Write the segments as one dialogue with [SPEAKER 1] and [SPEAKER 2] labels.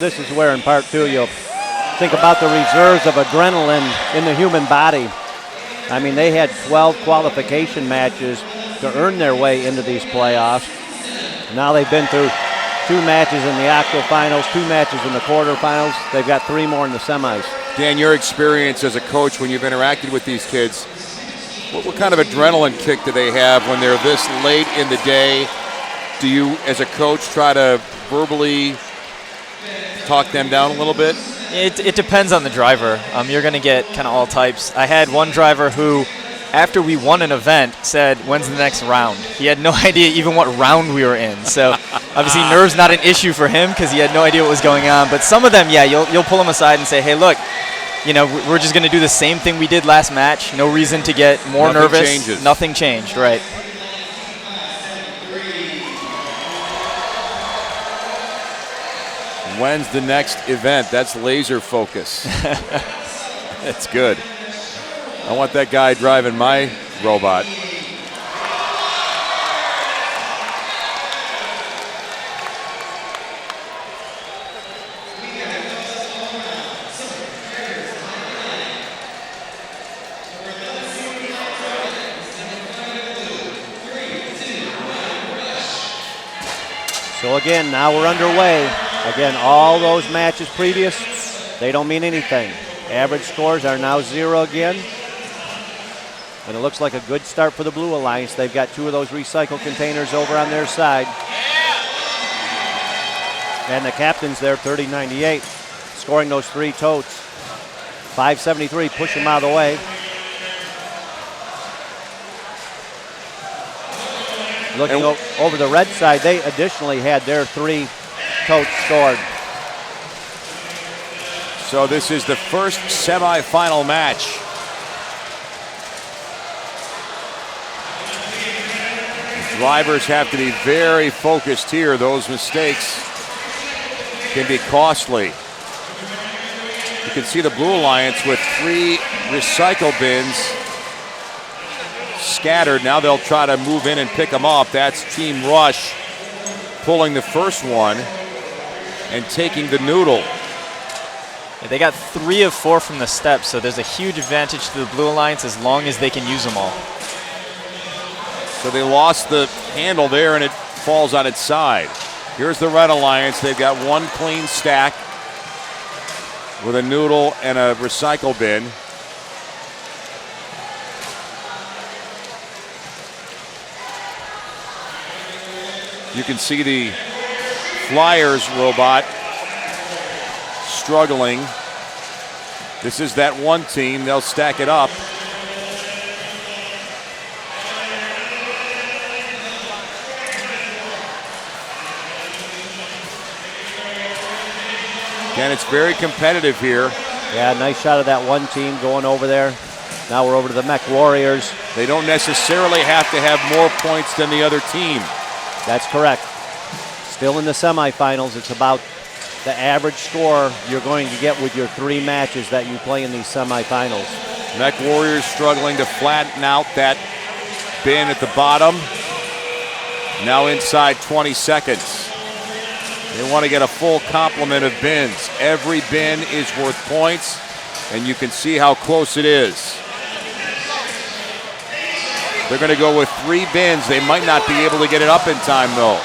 [SPEAKER 1] This is where in part two you'll think about the reserves of adrenaline in the human body. I mean, they had 12 qualification matches to earn their way into these playoffs. Now they've been through 2 matches in the octofinals, 2 matches in the quarterfinals. They've got 3 more in the semis.
[SPEAKER 2] Dan, your experience as a coach when you've interacted with these kids, what kind of adrenaline kick do they have when they're this late in the day? Do you, as a coach, try to verbally talk them down a little bit?
[SPEAKER 3] It depends on the driver. You're going to get kind of all types. I had one driver who, after we won an event, said, "When's the next round?" He had no idea even what round we were in. So obviously nerves not an issue for him because he had no idea what was going on. But some of them, yeah, you'll pull them aside and say, "Hey, look, you know, we're just going to do the same thing we did last match. No reason to get more nervous.
[SPEAKER 2] Changes.
[SPEAKER 3] Nothing changed, right?"
[SPEAKER 2] When's the next event? That's laser focus. That's good. I want that guy driving my robot.
[SPEAKER 1] So again, now we're underway. Again, all those matches previous, they don't mean anything. Average scores are now 0 again. And it looks like a good start for the Blue Alliance. They've got 2 of those recycle containers over on their side. And the captain's there, 30-98, scoring those 3 totes. 573, push them out of the way. Looking over the red side, they additionally had their 3 totes scored.
[SPEAKER 2] So this is the first semifinal match. The drivers have to be very focused here. Those mistakes can be costly. You can see the Blue Alliance with 3 recycle bins scattered. Now they'll try to move in and pick them up. That's Team Rush pulling the first one and taking the noodle.
[SPEAKER 3] Yeah, they got 3 of 4 from the steps, so there's a huge advantage to the Blue Alliance as long as they can use them all.
[SPEAKER 2] So they lost the handle there and it falls on its side. Here's the Red Alliance. They've got 1 clean stack with a noodle and a recycle bin. You can see the Flyers robot struggling. This is that one team. They'll stack it up. Again, it's very competitive here.
[SPEAKER 1] Yeah, nice shot of that one team going over there. Now we're over to the Mech Warriors.
[SPEAKER 2] They don't necessarily have to have more points than the other team.
[SPEAKER 1] That's correct. Still in the semifinals, it's about the average score you're going to get with your 3 matches that you play in these semifinals.
[SPEAKER 2] Mech Warriors struggling to flatten out that bin at the bottom. Now inside 20 seconds. They want to get a full complement of bins. Every bin is worth points, and you can see how close it is. They're going to go with 3 bins. They might not be able to get it up in time, though.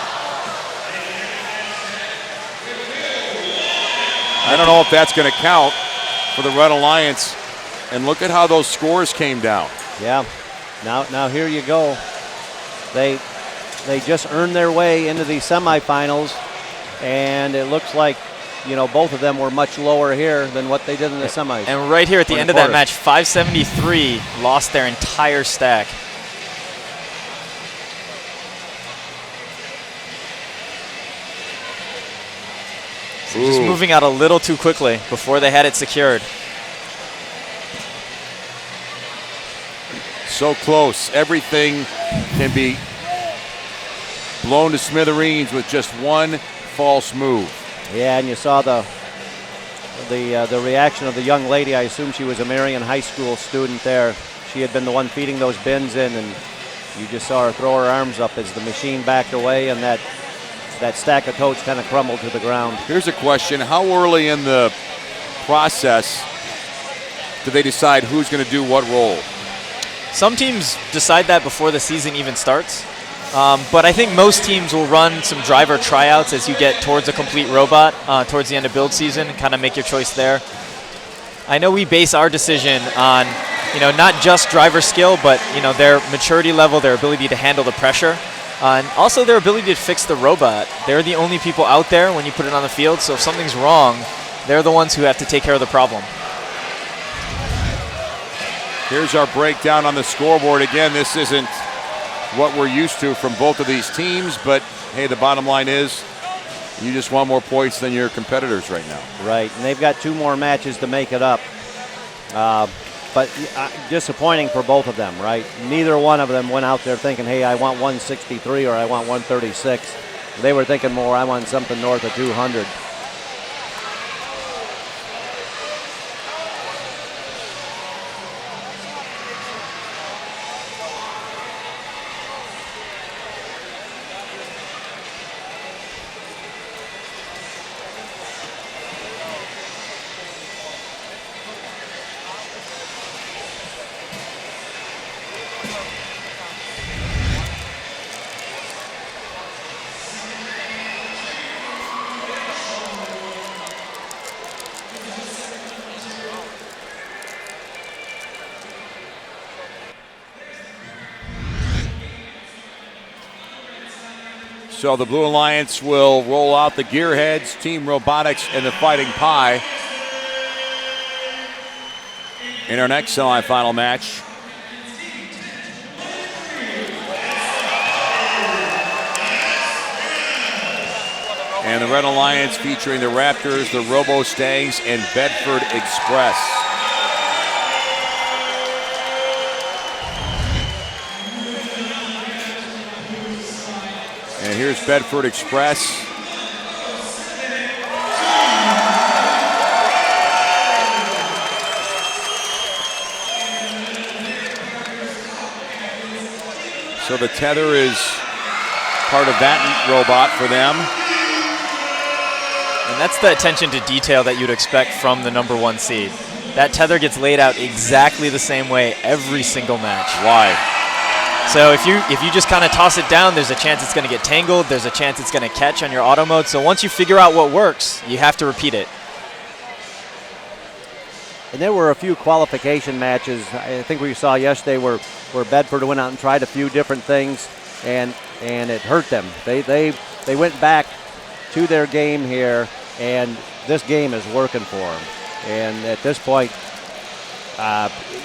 [SPEAKER 2] I don't know if that's going to count for the Red Alliance. And look at how those scores came down.
[SPEAKER 1] Yeah. Now here you go. They just earned their way into the semifinals, and it looks like, you know, both of them were much lower here than what they did in the semis.
[SPEAKER 3] And right here at the end of that match, 573 lost their entire stack. So just moving out a little too quickly before they had it secured.
[SPEAKER 2] So close. Everything can be blown to smithereens with just one false move.
[SPEAKER 1] Yeah, and you saw the reaction of the young lady. I assume she was a Marion High School student there. She had been the one feeding those bins in, and you just saw her throw her arms up as the machine backed away, and that that stack of totes kind of crumbled to the ground.
[SPEAKER 2] Here's a question. How early in the process do they decide who's going to do what role?
[SPEAKER 3] Some teams decide that before the season even starts. But I think most teams will run some driver tryouts as you get towards a complete robot towards the end of build season and kind of make your choice there. I know we base our decision on, not just driver skill, but, their maturity level, their ability to handle the pressure, and also their ability to fix the robot. They're the only people out there when you put it on the field, so if something's wrong, they're the ones who have to take care of the problem.
[SPEAKER 2] Here's our breakdown on the scoreboard. Again, this isn't what we're used to from both of these teams, but hey, the bottom line is you just want more points than your competitors right now.
[SPEAKER 1] Right, and they've got 2 more matches to make it up. But disappointing for both of them, right? Neither one of them went out there thinking, hey, I want 163 or I want 136. They were thinking more, I want something north of 200.
[SPEAKER 2] So the Blue Alliance will roll out the Gearheads, Team Robotics, and the Fighting Pie in our next semifinal match. And the Red Alliance featuring the Raptors, the Robo-Stangs, and Bedford Express. And here's Bedford Express. So the tether is part of that robot for them.
[SPEAKER 3] And that's the attention to detail that you'd expect from the number 1 seed. That tether gets laid out exactly the same way every single match.
[SPEAKER 2] Why?
[SPEAKER 3] So if you just kind of toss it down, there's a chance it's going to get tangled. There's a chance it's going to catch on your auto mode. So once you figure out what works, you have to repeat it.
[SPEAKER 1] And there were a few qualification matches, I think we saw yesterday, where Bedford went out and tried a few different things, and it hurt them. They went back to their game here, and this game is working for them. And at this point,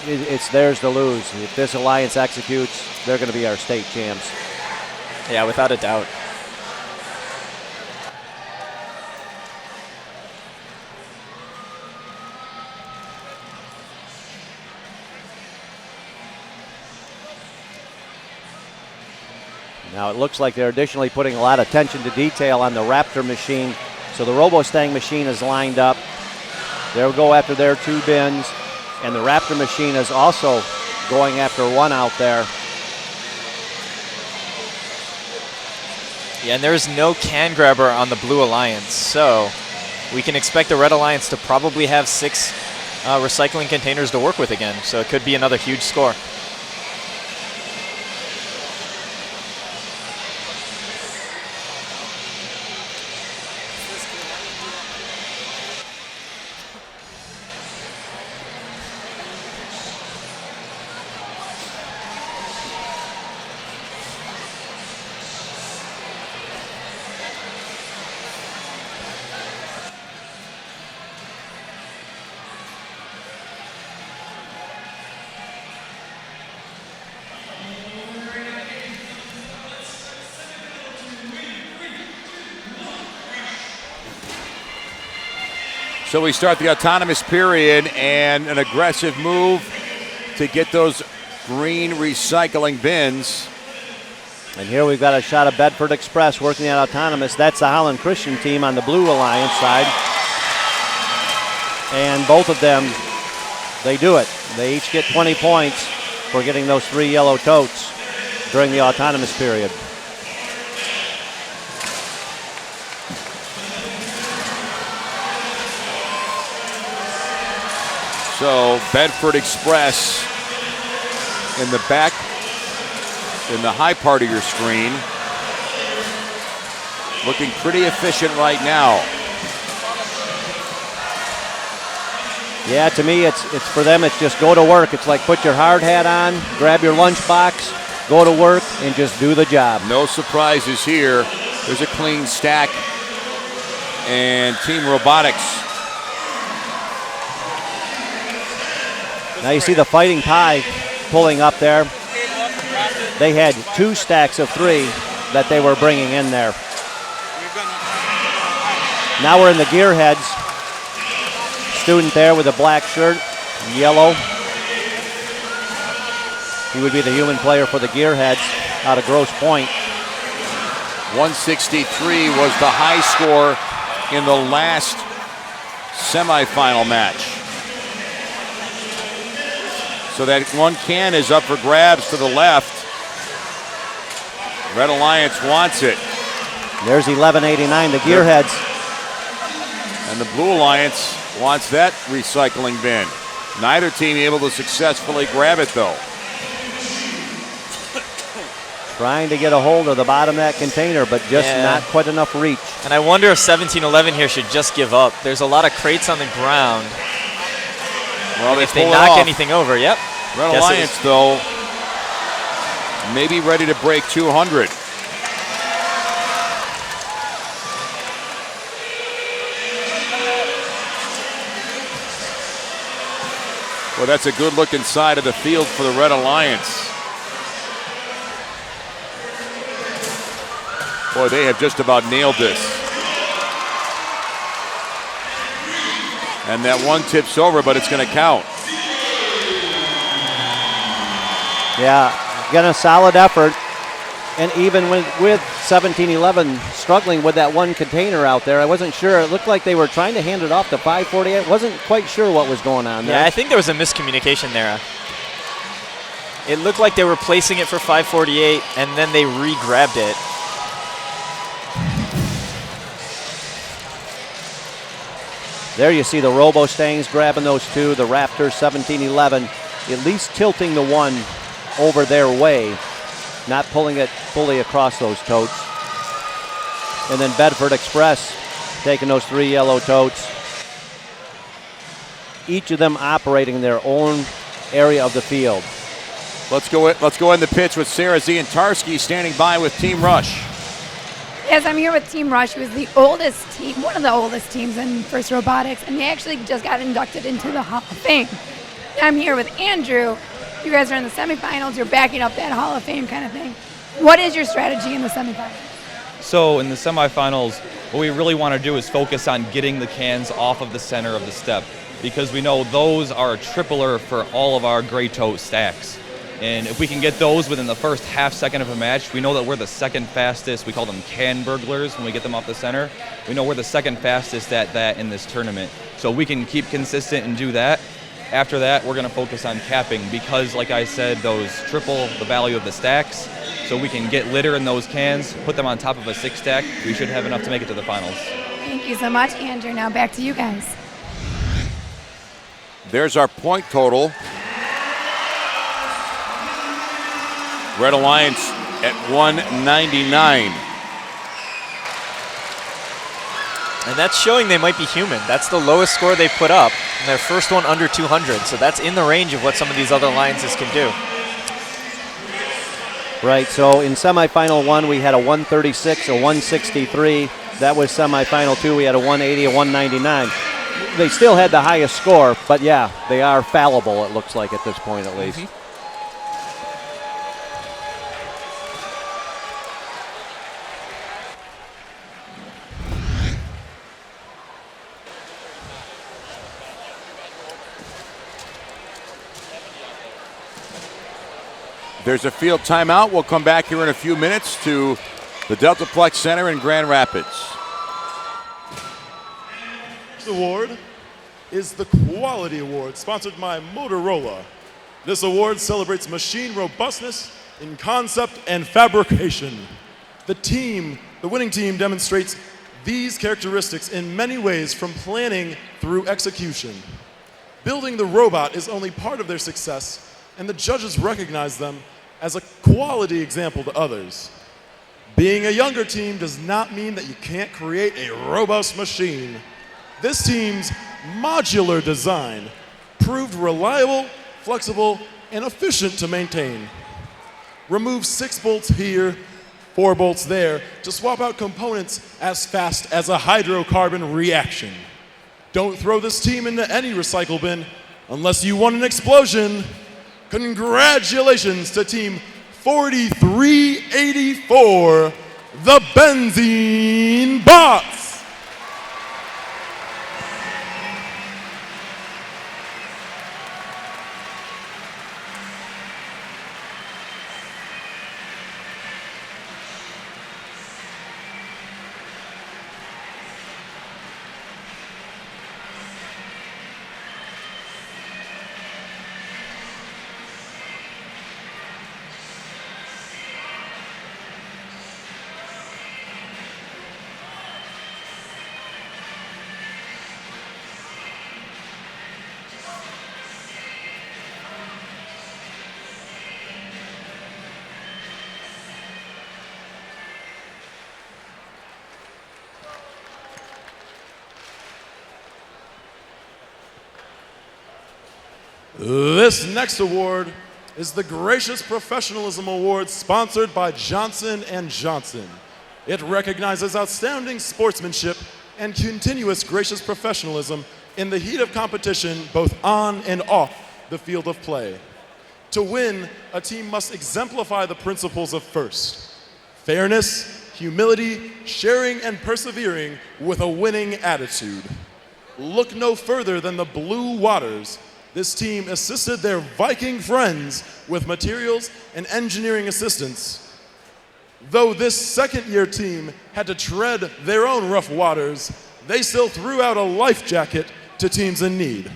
[SPEAKER 1] it's theirs to lose. If this alliance executes, they're going to be our state champs.
[SPEAKER 3] Yeah, without a doubt.
[SPEAKER 1] Now it looks like they're additionally putting a lot of attention to detail on the Raptor machine. So the Robo-Stang machine is lined up. They'll go after their 2 bins. And the Raptor machine is also going after 1 out there.
[SPEAKER 3] Yeah, and there's no can grabber on the Blue Alliance. So we can expect the Red Alliance to probably have 6 recycling containers to work with again. So it could be another huge score.
[SPEAKER 2] So we start the autonomous period, and an aggressive move to get those green recycling bins.
[SPEAKER 1] And here we've got a shot of Bedford Express working at autonomous. That's the Holland Christian team on the Blue Alliance side. And both of them, they do it. They each get 20 points for getting those 3 yellow totes during the autonomous period.
[SPEAKER 2] So Bedford Express in the back, in the high part of your screen, looking pretty efficient right now.
[SPEAKER 1] Yeah, to me, it's for them, it's just go to work. It's like put your hard hat on, grab your lunchbox, go to work, and just do the job.
[SPEAKER 2] No surprises here. There's a clean stack. And Team Robotics.
[SPEAKER 1] Now you see the Fighting Pie pulling up there. They had 2 stacks of 3 that they were bringing in there. Now we're in the Gearheads. Student there with a black shirt, yellow. He would be the human player for the Gearheads out of Grosse Pointe.
[SPEAKER 2] 163 was the high score in the last semifinal match. So that one can is up for grabs to the left. Red Alliance wants it.
[SPEAKER 1] There's 1189, the Gearheads.
[SPEAKER 2] And the Blue Alliance wants that recycling bin. Neither team able to successfully grab it though.
[SPEAKER 1] Trying to get a hold of the bottom of that container, but just not quite enough reach.
[SPEAKER 3] And I wonder if 1711 here should just give up. There's a lot of crates on the ground.
[SPEAKER 2] Well,
[SPEAKER 3] if they knock anything over, Red
[SPEAKER 2] Alliance, though, maybe ready to break 200. Well, that's a good look inside of the field for the Red Alliance. Boy, they have just about nailed this. And that one tips over, but it's going to count.
[SPEAKER 1] Yeah, got a solid effort. And even with 1711 struggling with that one container out there, I wasn't sure. It looked like they were trying to hand it off to 548. Wasn't quite sure what was going on there.
[SPEAKER 3] Yeah, I think there was a miscommunication there. It looked like they were placing it for 548, and then they re-grabbed it.
[SPEAKER 1] There you see the Robo-Stangs grabbing those 2, the Raptors 1711, at least tilting the one over their way, not pulling it fully across those totes. And then Bedford Express taking those 3 yellow totes. Each of them operating in their own area of the field.
[SPEAKER 2] Let's go in the pitch with Sarah Zientarski standing by with Team Rush.
[SPEAKER 4] Yes, I'm here with Team Rush, who is the oldest team, one of the oldest teams in First Robotics, and they actually just got inducted into the Hall of Fame. I'm here with Andrew. You guys are in the semifinals. You're backing up that Hall of Fame kind of thing. What is your strategy in the semifinals?
[SPEAKER 5] So in the semifinals, what we really want to do is focus on getting the cans off of the center of the step, because we know those are a tripler for all of our gray tote stacks. And if we can get those within the first half second of a match, we know that we're the second fastest. We call them can burglars when we get them off the center. We know we're the second fastest at that in this tournament. So we can keep consistent and do that. After that, we're going to focus on capping because, like I said, those triple the value of the stacks. So we can get litter in those cans, put them on top of a 6 stack. We should have enough to make it to the finals.
[SPEAKER 4] Thank you so much, Andrew. Now back to you guys.
[SPEAKER 2] There's our point total. Red Alliance at 199.
[SPEAKER 3] And that's showing they might be human. That's the lowest score they put up, and their first one under 200. So that's in the range of what some of these other alliances can do.
[SPEAKER 1] Right, so in semifinal 1, we had a 136, a 163. That was semifinal 2, we had a 180, a 199. They still had the highest score, but yeah, they are fallible, it looks like, at this point at least.
[SPEAKER 3] Mm-hmm.
[SPEAKER 2] There's a field timeout. We'll come back here in a few minutes to the Deltaplex Center in Grand Rapids.
[SPEAKER 6] This award is the Quality Award, sponsored by Motorola. This award celebrates machine robustness in concept and fabrication. The winning team demonstrates these characteristics in many ways, from planning through execution. building the robot is only part of their success, and the judges recognize them as a quality example to others. Being a younger team does not mean that you can't create a robust machine. This team's modular design proved reliable, flexible, and efficient to maintain. Remove 6 bolts here, 4 bolts there to swap out components as fast as a hydrocarbon reaction. Don't throw this team into any recycle bin unless you want an explosion. Congratulations to Team 4384, the Benzene Bots. This next award is the Gracious Professionalism Award, sponsored by Johnson & Johnson. It recognizes outstanding sportsmanship and continuous gracious professionalism in the heat of competition, both on and off the field of play. To win, a team must exemplify the principles of FIRST: fairness, humility, sharing, and persevering with a winning attitude. Look no further than the Blue Waters. This team assisted their Viking friends with materials and engineering assistance. Though this second-year team had to tread their own rough waters, they still threw out a life jacket to teams in need.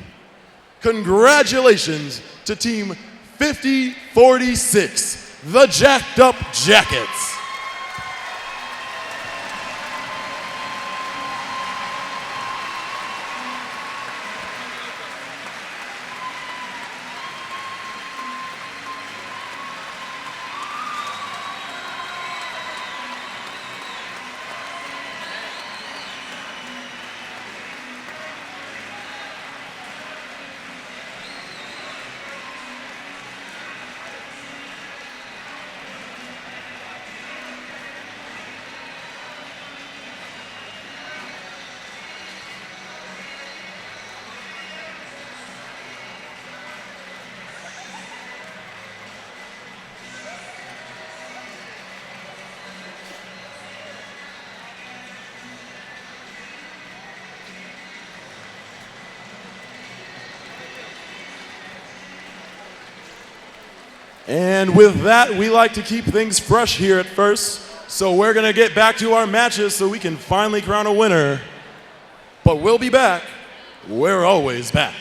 [SPEAKER 6] Congratulations to Team 5046, the Jacked Up Jackets. And with that, we like to keep things fresh here at First, so we're going to get back to our matches so we can finally crown a winner. But we'll be back. We're always back.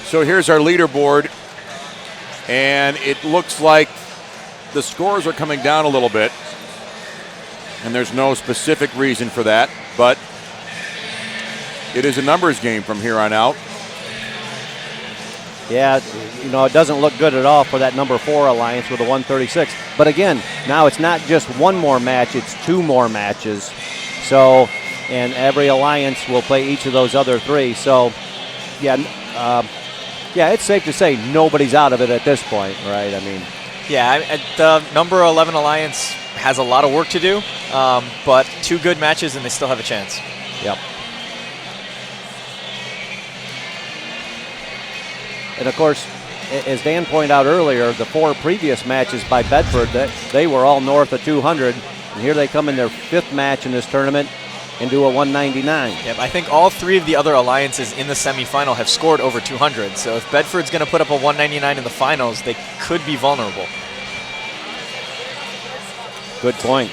[SPEAKER 2] So here's our leaderboard, and it looks like the scores are coming down a little bit, and there's no specific reason for that, but it is a numbers game from here on out.
[SPEAKER 1] Yeah, you know, it doesn't look good at all for that number 4 alliance with a 136. But again, now it's not just one more match, it's 2 more matches. So, and every alliance will play each of those other 3. So, yeah, it's safe to say nobody's out of it at this point, right? I mean,
[SPEAKER 3] yeah, the number 11 alliance has a lot of work to do, but 2 good matches and they still have a chance.
[SPEAKER 1] Yep. And of course, as Dan pointed out earlier, the 4 previous matches by Bedford, they were all north of 200, and here they come in their 5th match in this tournament and do a 199.
[SPEAKER 3] Yep, I think all 3 of the other alliances in the semifinal have scored over 200. So if Bedford's going to put up a 199 in the finals, they could be vulnerable.
[SPEAKER 1] Good point.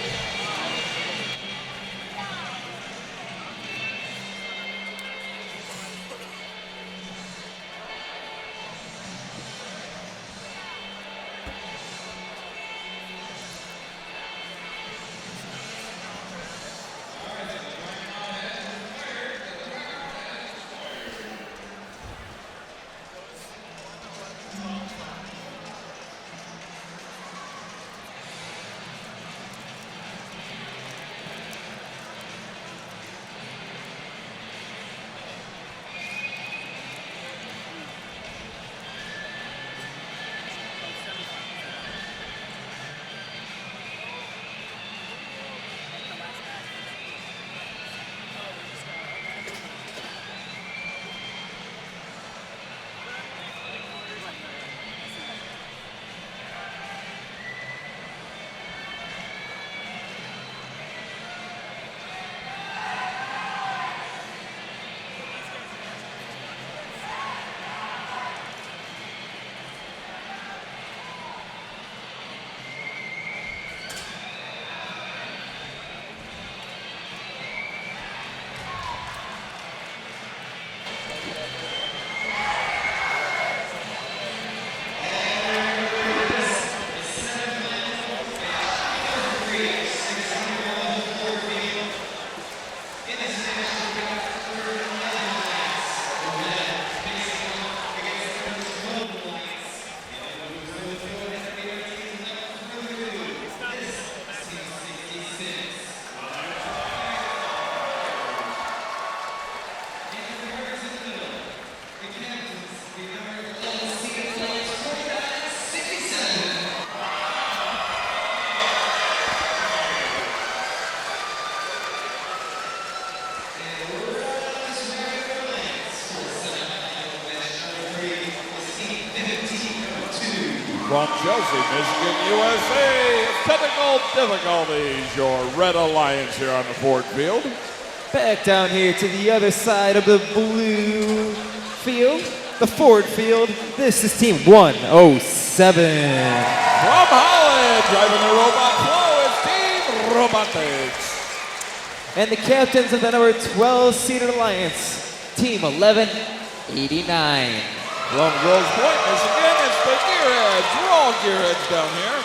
[SPEAKER 7] From Chelsea, Michigan, USA, technical difficulties. Your Red Alliance here on the Ford field.
[SPEAKER 8] Back down here to the other side of the blue field, the Ford field. This is Team 107.
[SPEAKER 7] From Holland, driving the robot flow is Team Robotics.
[SPEAKER 8] And the captains of the number 12-seated alliance, Team 1189.
[SPEAKER 7] From Grosse Pointe, Michigan, it's the Gearheads. We're all Gearheads down here.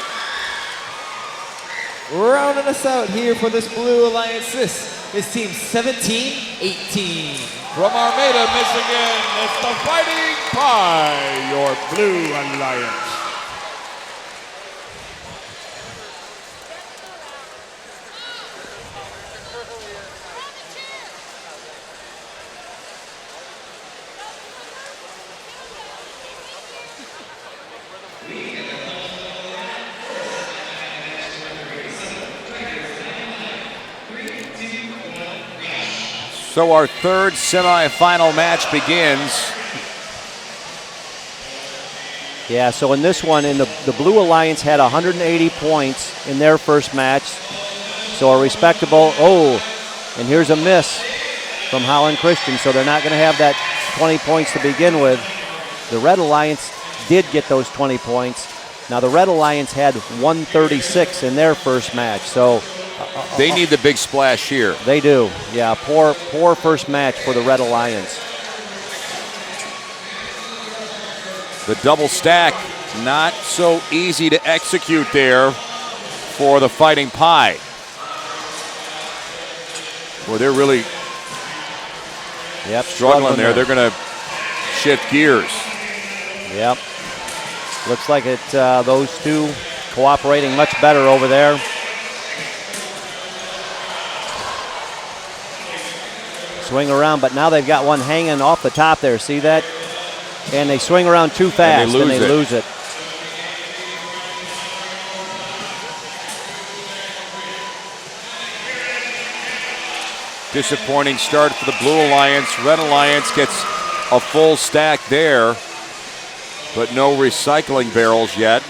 [SPEAKER 8] Rounding us out here for this blue alliance, this is Team 1718.
[SPEAKER 7] From Armada, Michigan, it's the Fighting Pie, your Blue Alliance.
[SPEAKER 2] So our third semifinal match begins.
[SPEAKER 1] Yeah, so in this one, the Blue Alliance had 180 points in their first match. So a respectable, and here's a miss from Holland Christian. So they're not going to have that 20 points to begin with. The Red Alliance did get those 20 points. Now the Red Alliance had 136 in their first match. So
[SPEAKER 2] they need the big splash here.
[SPEAKER 1] They do. Yeah, poor first match for the Red Alliance.
[SPEAKER 2] The double stack, not so easy to execute there for the Fighting Pie. Well, they're really struggling there. They're going to shift gears.
[SPEAKER 1] Yep. Looks like those two cooperating much better over there. Swing around, but now they've got one hanging off the top there. See that? And they swing around too fast and they lose it.
[SPEAKER 2] Disappointing start for the Blue Alliance. Red Alliance gets a full stack there, but no recycling barrels yet.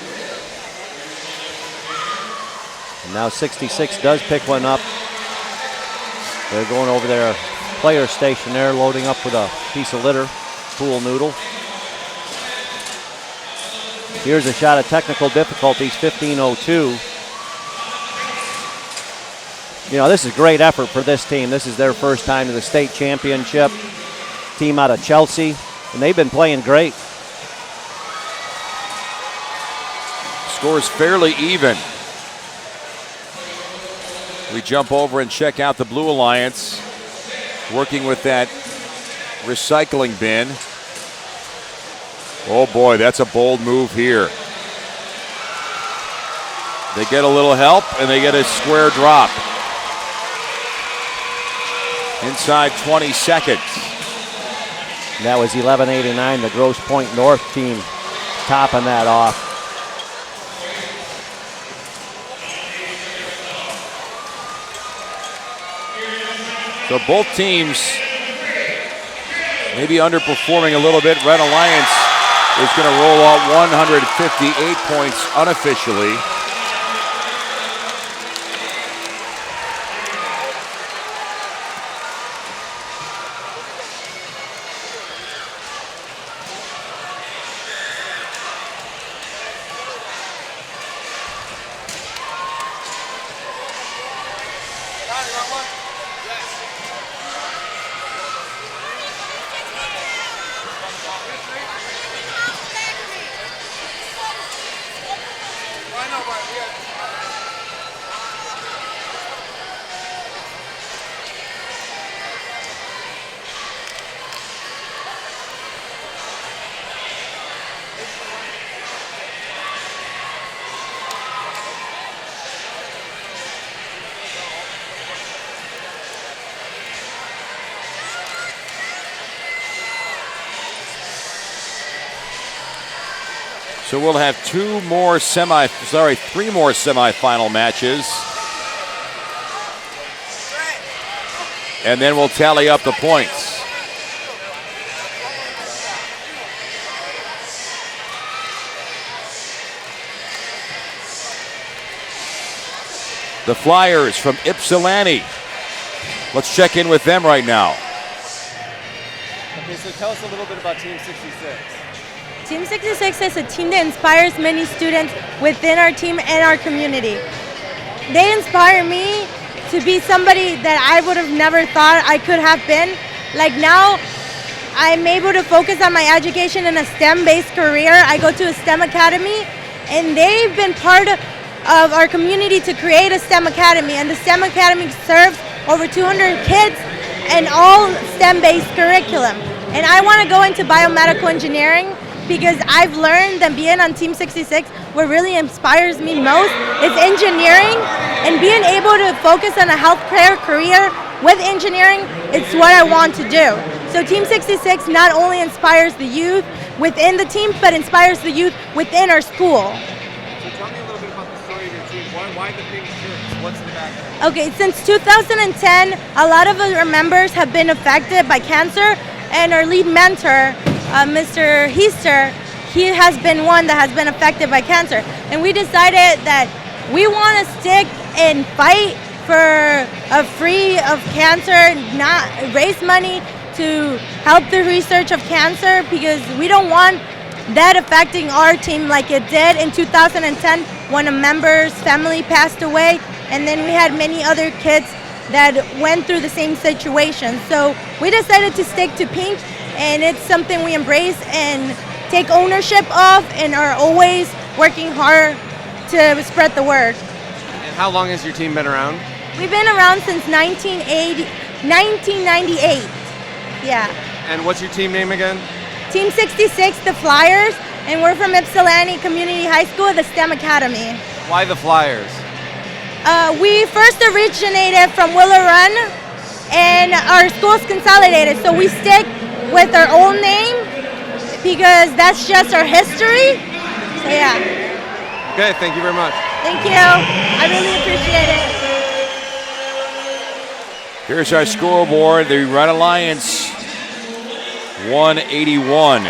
[SPEAKER 1] And now 66 does pick one up. They're going over their player station there, loading up with a piece of litter, pool noodle. Here's a shot of technical difficulties, 15:02. You know, this is great effort for this team. This is their first time to the state championship. Team out of Chelsea, and they've been playing great.
[SPEAKER 2] Score's fairly even. We jump over and check out the Blue Alliance, working with that recycling bin. Oh boy, that's a bold move here. They get a little help and they get a square drop. Inside 20 seconds.
[SPEAKER 1] That was 11:89, the Grosse Pointe North team topping that off.
[SPEAKER 2] So both teams maybe underperforming a little bit. Red Alliance is going to roll out 158 points unofficially. So we'll have three more semifinal matches. and then we'll tally up the points. The Flyers from Ypsilanti. Let's check in with them right now.
[SPEAKER 9] Okay, so tell us a little bit about Team 66.
[SPEAKER 10] Team 66 is a team that inspires many students within our team and our community. They inspire me to be somebody that I would have never thought I could have been. Like now, I'm able to focus on my education in a STEM-based career. I go to a STEM academy, and they've been part of our community to create a STEM academy. And the STEM academy serves over 200 kids and all STEM-based curriculum. And I want to go into biomedical engineering because I've learned that being on Team 66, what really inspires me most is engineering, and being able to focus on a healthcare career with engineering, it's what I want to do. So Team 66 not only inspires the youth within the team, but inspires the youth within our school.
[SPEAKER 9] So tell me a little bit about the story of your team. Why the pink shirts? What's the background?
[SPEAKER 10] Okay, since 2010, a lot of our members have been affected by cancer, and our lead mentor, Mr. Heister, he has been one that has been affected by cancer. And we decided that we want to stick and fight for a free of cancer, not raise money to help the research of cancer, because we don't want that affecting our team like it did in 2010 when a member's family passed away, and then we had many other kids that went through the same situation. So we decided to stick to pink, and it's something we embrace and take ownership of, and are always working hard to spread the word.
[SPEAKER 9] And how long has your team been around?
[SPEAKER 10] We've been around since 1998. Yeah.
[SPEAKER 9] And what's your team name again?
[SPEAKER 10] Team 66, the Flyers, and we're from Ypsilanti Community High School, the STEM Academy.
[SPEAKER 9] Why the Flyers?
[SPEAKER 10] We first originated from Willow Run, and our school's consolidated, so we stick with our own name because that's just our history. So yeah.
[SPEAKER 9] Okay, thank you very much.
[SPEAKER 10] Thank you. I really appreciate it.
[SPEAKER 2] Here's our scoreboard. The Red Alliance 181.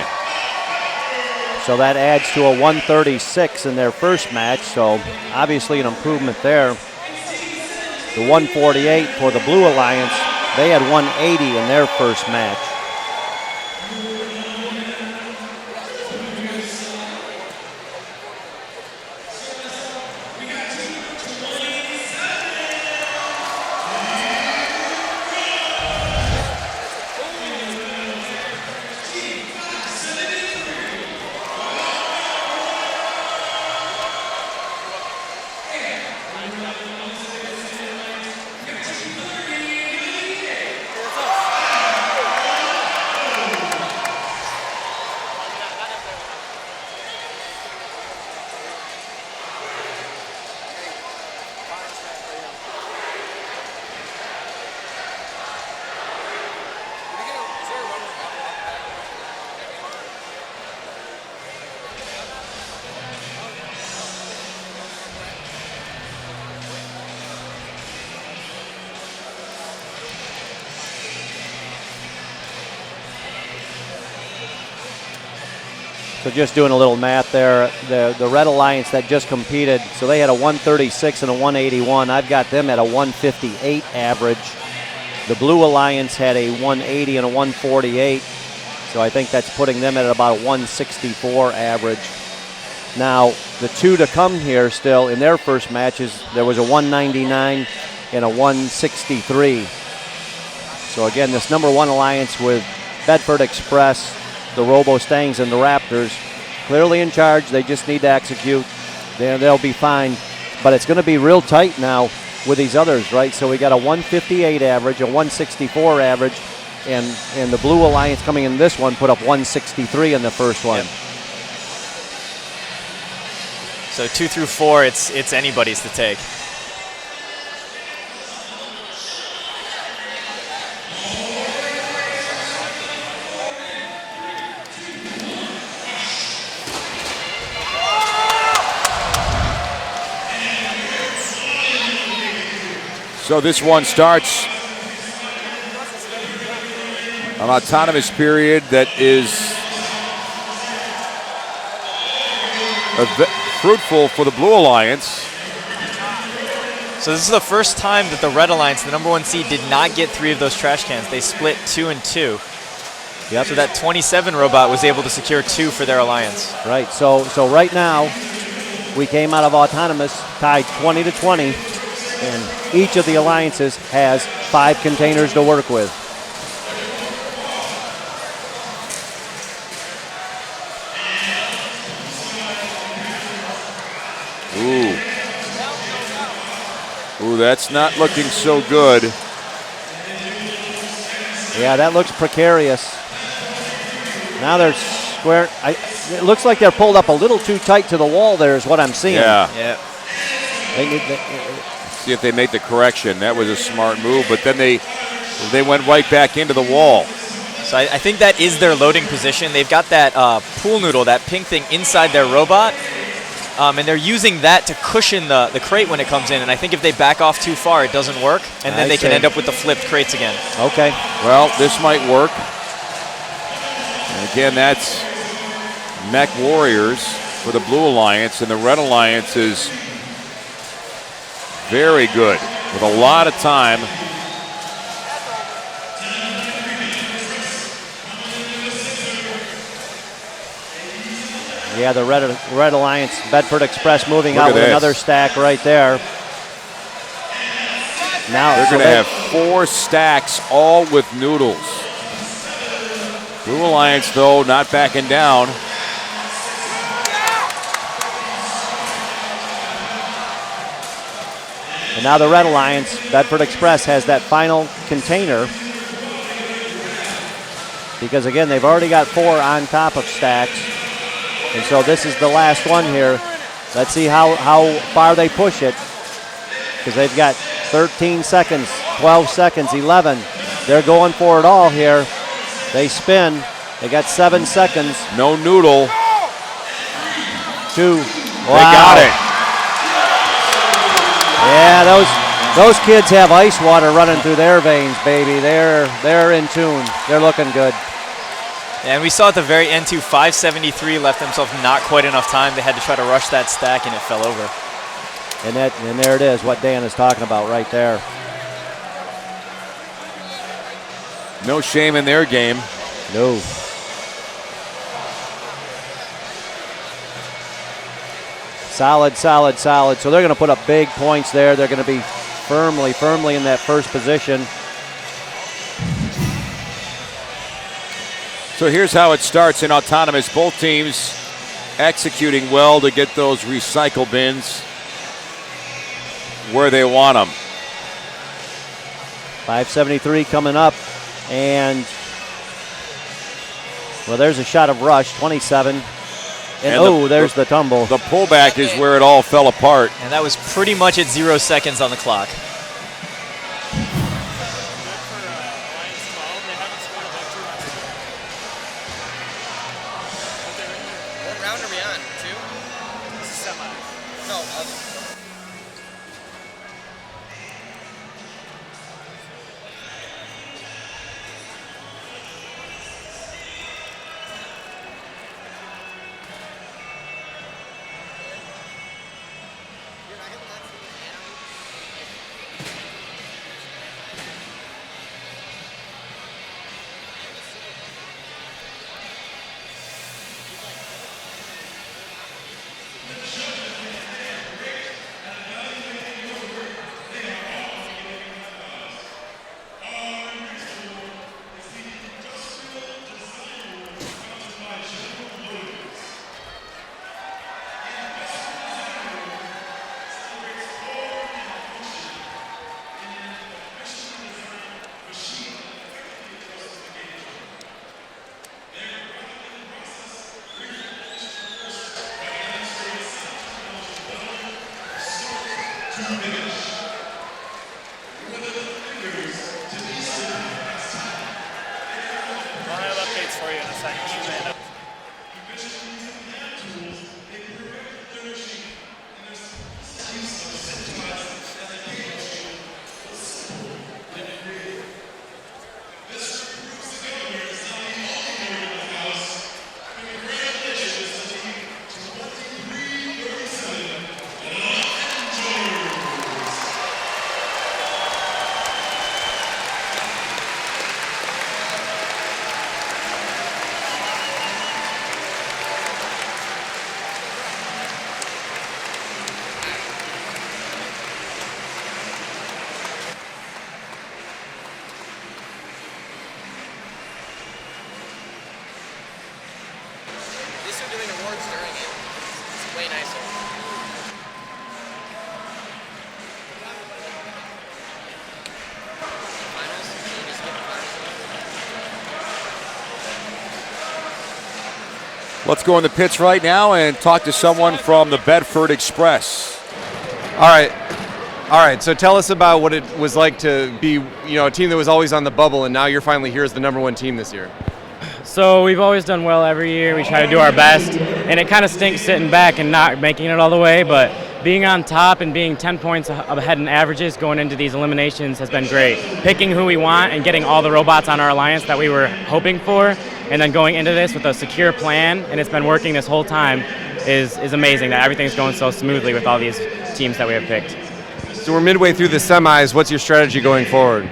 [SPEAKER 1] So that adds to a 136 in their first match, so obviously an improvement there. The 148 for the Blue Alliance, they had 180 in their first match. So just doing a little math there, the Red Alliance that just competed, so they had a 136 and a 181. I've got them at a 158 average. The Blue Alliance had a 180 and a 148, so I think that's putting them at about a 164 average. Now, the two to come here still in their first matches, there was a 199 and a 163. So again, this number one alliance with Bedford Express, the Robo-Stangs, and the Raptors, clearly in charge. They just need to execute. They'll be fine. But it's going to be real tight now with these others, right? So we got a 158 average, a 164 average, and the Blue Alliance coming in this one put up 163 in the first one.
[SPEAKER 3] Yep. So 2 through 4, it's anybody's to take.
[SPEAKER 2] So this one starts An autonomous period that is fruitful for the Blue Alliance.
[SPEAKER 3] So this is the first time that the Red Alliance, the number 1 seed, did not get 3 of those trash cans. They split 2 and 2.
[SPEAKER 1] Yep.
[SPEAKER 3] So that 27 robot was able to secure 2 for their alliance.
[SPEAKER 1] Right. So right now, we came out of autonomous tied 20-20, and each of the alliances has 5 containers to work with.
[SPEAKER 2] Ooh, that's not looking so good.
[SPEAKER 1] Yeah, that looks precarious. Now they're square. It looks like they're pulled up a little too tight to the wall there is what I'm seeing.
[SPEAKER 2] Yeah.
[SPEAKER 3] Yeah.
[SPEAKER 2] See if they make the correction. That was a smart move, but then they went right back into the wall.
[SPEAKER 3] So I think that is their loading position. They've got that pool noodle, that pink thing inside their robot, and they're using that to cushion the crate when it comes in. And I think if they back off too far, it doesn't work, and then they can end up with the flipped crates again.
[SPEAKER 1] Okay.
[SPEAKER 2] Well, this might work. And again, that's Mech Warriors for the Blue Alliance, and the Red Alliance is very good with a lot of time.
[SPEAKER 1] Yeah, the Red Alliance, Bedford Express moving
[SPEAKER 2] Look
[SPEAKER 1] out
[SPEAKER 2] at
[SPEAKER 1] with
[SPEAKER 2] this.
[SPEAKER 1] another stack right there. Now
[SPEAKER 2] They're going to have 4 stacks, all with noodles. Blue Alliance, though, not backing down.
[SPEAKER 1] And now the Red Alliance, Bedford Express, has that final container. Because, again, they've already got 4 on top of stacks. And so this is the last one here. Let's see how far they push it. Because they've got 13 seconds, 12 seconds, 11. They're going for it all here. They spin. They got 7 seconds.
[SPEAKER 2] No noodle.
[SPEAKER 1] 2. Wow.
[SPEAKER 2] They got it.
[SPEAKER 1] Yeah, those kids have ice water running through their veins, baby. They're in tune. They're looking good.
[SPEAKER 3] And we saw at the very end, too, 573 left themselves not quite enough time. They had to try to rush that stack, and it fell over.
[SPEAKER 1] And there it is, what Dan is talking about right there.
[SPEAKER 2] No shame in their game.
[SPEAKER 1] No. Solid, solid, solid. So they're going to put up big points there. They're going to be firmly in that first position.
[SPEAKER 2] So here's how it starts in autonomous. Both teams executing well to get those recycle bins where they want them.
[SPEAKER 1] 573 coming up. And, well, there's a shot of Rush, 27. And there's the tumble.
[SPEAKER 2] The pullback is where it all fell apart.
[SPEAKER 3] And that was pretty much at 0 seconds on the clock.
[SPEAKER 11] What round are we on? 2? This is semi. No,
[SPEAKER 2] Let's go in the pits right now and talk to someone from the Bedford Express.
[SPEAKER 12] All right. So tell us about what it was like to be, a team that was always on the bubble, and now you're finally here as the #1 team this year.
[SPEAKER 13] So we've always done well every year. We try to do our best, and it kind of stinks sitting back and not making it all the way, but being on top and being 10 points ahead in averages going into these eliminations has been great. Picking who we want and getting all the robots on our alliance that we were hoping for, and then going into this with a secure plan, and it's been working this whole time, is amazing that everything's going so smoothly with all these teams that we have picked.
[SPEAKER 12] So we're midway through the semis. What's your strategy going forward?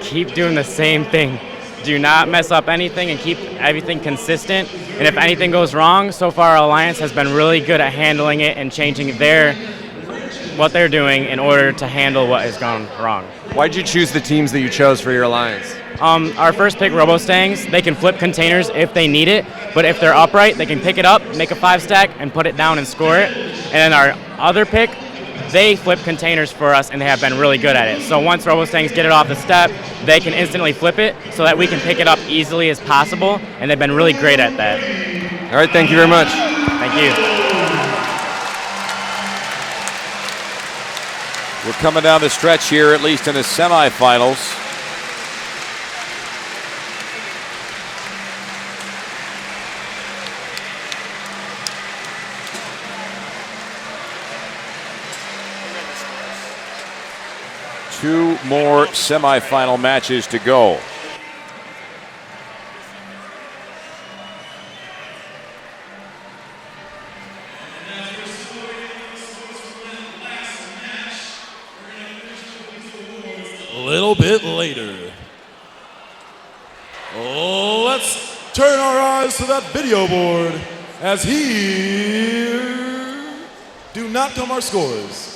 [SPEAKER 13] Keep doing the same thing. Do not mess up anything and keep everything consistent. And if anything goes wrong, so far our alliance has been really good at handling it and changing what they're doing in order to handle what has gone wrong.
[SPEAKER 12] Why did you choose the teams that you chose for your alliance?
[SPEAKER 13] Our first pick, RoboStangs, they can flip containers if they need it, but if they're upright, they can pick it up, make a 5-stack, and put it down and score it. And then our other pick, they flip containers for us, and they have been really good at it. So once RoboStangs get it off the step, they can instantly flip it so that we can pick it up easily as possible, and they've been really great at that.
[SPEAKER 12] All right, thank you very much.
[SPEAKER 13] Thank you.
[SPEAKER 2] We're coming down the stretch here, at least in the semifinals. Two more semifinal matches to go.
[SPEAKER 6] A little bit later. Oh, let's turn our eyes to that video board as here do not come our scores.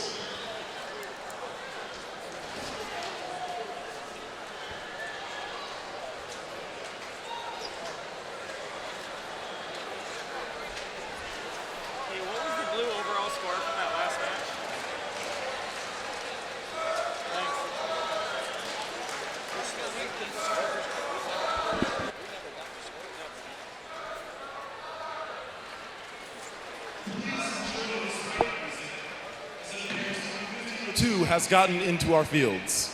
[SPEAKER 6] Two has gotten into our fields.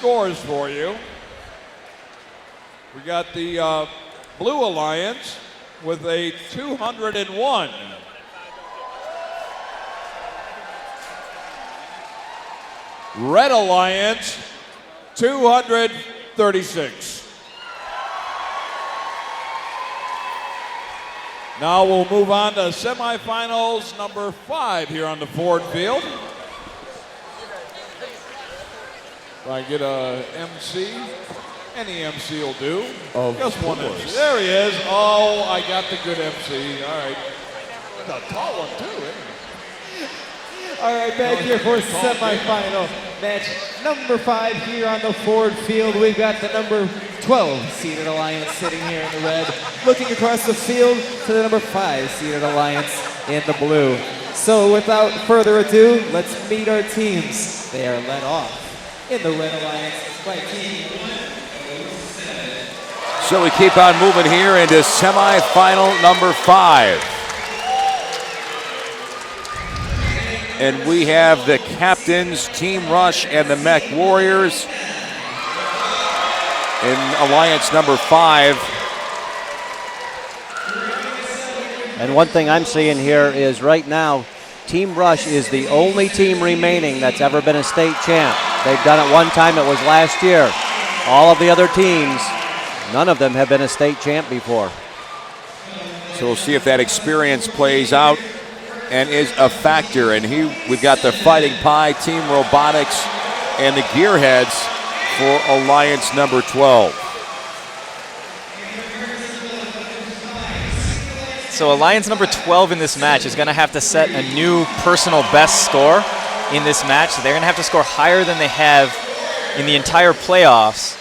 [SPEAKER 7] scores for you. We got the Blue Alliance with a 201. Red Alliance, 236. Now we'll move on to semifinals number 5 here on the Ford Field. If I get a MC, any MC will do. Just one MC. There he is. Oh, I got the good MC. All right. A tall one too, isn't he?
[SPEAKER 8] All right, back here for semifinal match number 5 here on the Ford Field. We've got the number 12 seeded Alliance sitting here in the red, looking across the field to the number 5 seeded Alliance in the blue. So without further ado, let's meet our teams. They are led off in the Red Alliance by Team 107.
[SPEAKER 2] So we keep on moving here into semifinal number 5. And we have the captains, Team Rush and the Mech Warriors in Alliance number 5.
[SPEAKER 1] And one thing I'm seeing here is right now, Team Rush is the only team remaining that's ever been a state champ. They've done it one time, it was last year. All of the other teams, none of them have been a state champ before.
[SPEAKER 2] So we'll see if that experience plays out and is a factor. And here we've got the Fighting Pie, Team Robotics, and the Gearheads for Alliance number 12.
[SPEAKER 3] So Alliance number 12 in this match is going to have to set a new personal best score in this match. So they're going to have to score higher than they have in the entire playoffs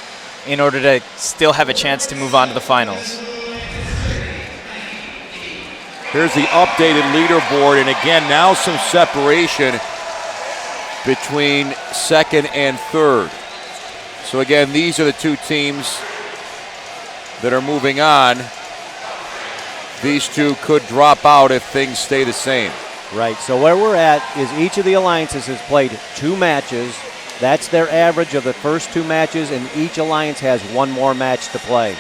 [SPEAKER 3] in order to still have a chance to move on to the finals.
[SPEAKER 2] Here's the updated leaderboard, and again, now some separation between second and third. So again, these are the two teams that are moving on. These two could drop out if things stay the same.
[SPEAKER 1] Right, so where we're at is each of the alliances has played 2 matches. That's their average of the first 2 matches, and each alliance has 1 more match to play.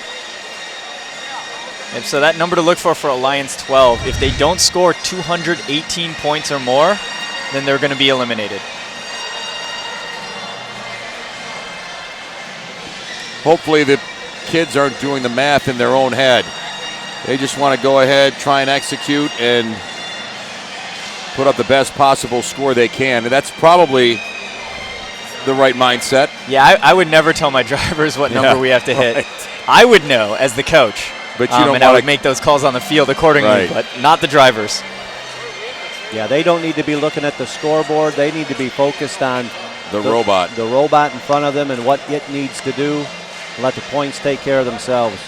[SPEAKER 3] And so that number to look for Alliance 12, if they don't score 218 points or more, then they're going to be eliminated.
[SPEAKER 2] Hopefully the kids aren't doing the math in their own head. They just want to go ahead, try and execute, and put up the best possible score they can. And that's probably the right mindset.
[SPEAKER 3] Yeah, I would never tell my drivers what number we have to hit. Right. I would know as the coach.
[SPEAKER 2] But you don't
[SPEAKER 3] and I would make those calls on the field accordingly, but not the drivers.
[SPEAKER 1] Yeah, they don't need to be looking at the scoreboard. They need to be focused on
[SPEAKER 2] the robot.
[SPEAKER 1] The robot in front of them and what it needs to do. And let the points take care of themselves.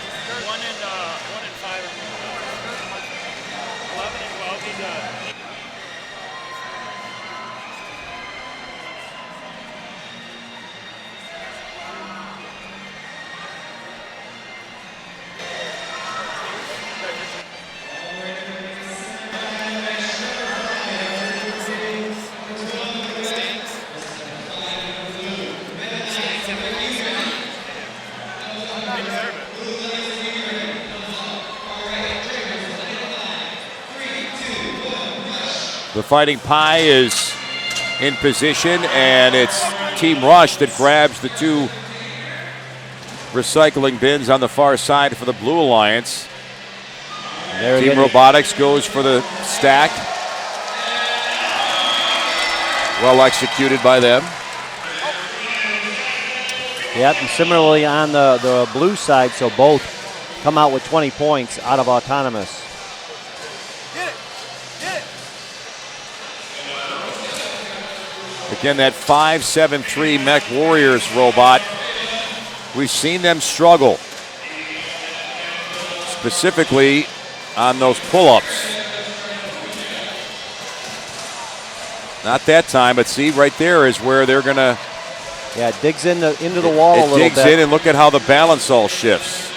[SPEAKER 2] The Fighting Pie is in position, and it's Team Rush that grabs the 2 recycling bins on the far side for the Blue Alliance. Team Robotics goes for the stack. Well executed by them.
[SPEAKER 1] Yep, and similarly on the blue side, so both come out with 20 points out of autonomous.
[SPEAKER 2] Again, that 573 Mech Warriors robot, we've seen them struggle, specifically on those pull-ups. Not that time, but see, right there is where they're going to...
[SPEAKER 1] Yeah, it digs into the wall a little bit.
[SPEAKER 2] It digs in, and look at how the balance all shifts.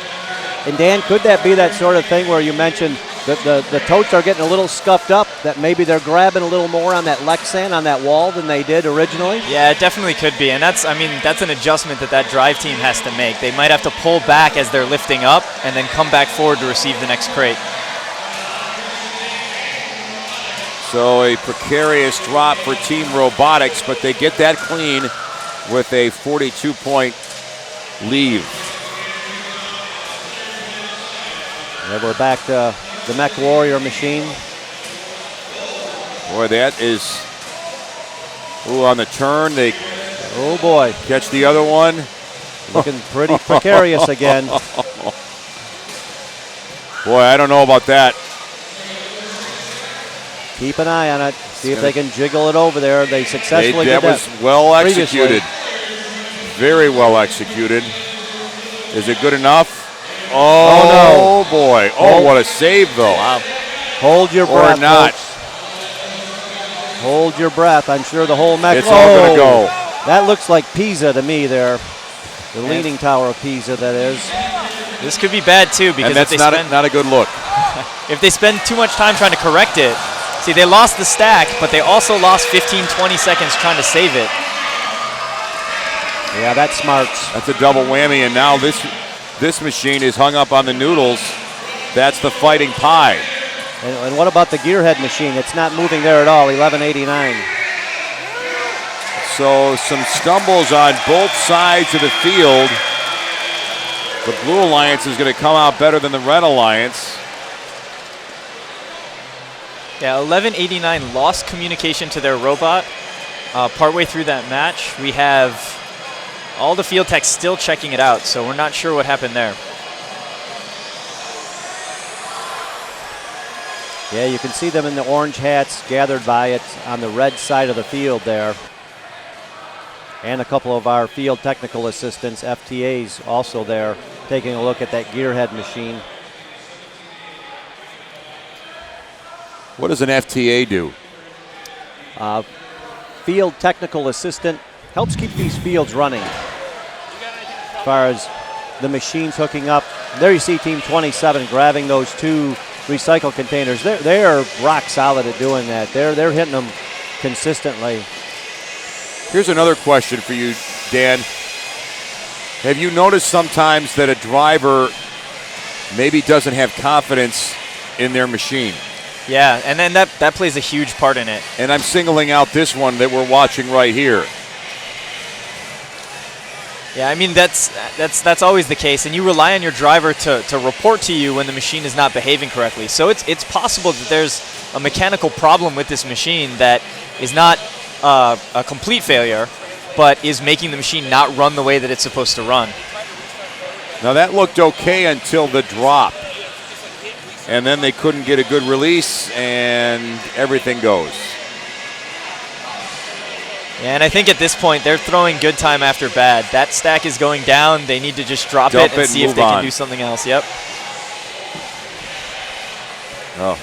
[SPEAKER 1] And Dan, could that be that sort of thing where you mentioned the totes are getting a little scuffed up, that maybe they're grabbing a little more on that Lexan, on that wall than they did originally?
[SPEAKER 3] Yeah, it definitely could be, and that's an adjustment that drive team has to make. They might have to pull back as they're lifting up and then come back forward to receive the next crate.
[SPEAKER 2] So a precarious drop for Team Robotics, but they get that clean with a 42-point lead.
[SPEAKER 1] And we're back to the Mech Warrior machine.
[SPEAKER 2] Boy, that is, on the turn, they catch the other one.
[SPEAKER 1] Looking pretty precarious again.
[SPEAKER 2] Boy, I don't know about that.
[SPEAKER 1] Keep an eye on it. See if they can jiggle it over there. They successfully did that.
[SPEAKER 2] That was well executed.
[SPEAKER 1] Previously.
[SPEAKER 2] Very well executed. Is it good enough?
[SPEAKER 1] Oh, no.
[SPEAKER 2] Boy. Oh, what a save, though.
[SPEAKER 1] Wow. Hold your breath,
[SPEAKER 2] Or not.
[SPEAKER 1] folks. Hold your breath. I'm sure the whole mech.
[SPEAKER 2] It's all going to go.
[SPEAKER 1] That looks like Pisa to me there. The Leaning Tower of Pisa, that is.
[SPEAKER 3] This could be bad, too, because
[SPEAKER 2] and that's not a good look.
[SPEAKER 3] If they spend too much time trying to correct it, see, they lost the stack, but they also lost 15, 20 seconds trying to save it.
[SPEAKER 1] Yeah, that's smarts.
[SPEAKER 2] That's a double whammy, and now this machine is hung up on the noodles. That's the Fighting Pie.
[SPEAKER 1] And what about the gearhead machine? It's not moving there at all, 1189.
[SPEAKER 2] So some stumbles on both sides of the field. The Blue Alliance is going to come out better than the Red Alliance.
[SPEAKER 3] Yeah, 1189 lost communication to their robot partway through that match. We have all the field techs still checking it out, so we're not sure what happened there.
[SPEAKER 1] Yeah, you can see them in the orange hats gathered by it on the red side of the field there. And a couple of our field technical assistants, FTAs, also there, taking a look at that gearhead machine.
[SPEAKER 2] What does an FTA do?
[SPEAKER 1] Field technical assistant helps keep these fields running. As far as the machines hooking up, there you see Team 27 grabbing those two recycle containers. They're rock solid at doing that. They're hitting them consistently.
[SPEAKER 2] Here's another question for you, Dan. Have you noticed sometimes that a driver maybe doesn't have confidence in their machine?
[SPEAKER 3] Yeah, and then that plays a huge part in it.
[SPEAKER 2] And I'm singling out this one that we're watching right here.
[SPEAKER 3] Yeah, I mean, that's always the case, and you rely on your driver to report to you when the machine is not behaving correctly. So it's possible that there's a mechanical problem with this machine that is not a complete failure, but is making the machine not run the way that it's supposed to run.
[SPEAKER 2] Now that looked okay until the drop. And then they couldn't get a good release, and everything goes.
[SPEAKER 3] Yeah, and I think at this point, they're throwing good time after bad. That stack is going down. They need to just drop it and see if they can do something else. Yep.
[SPEAKER 2] Oh.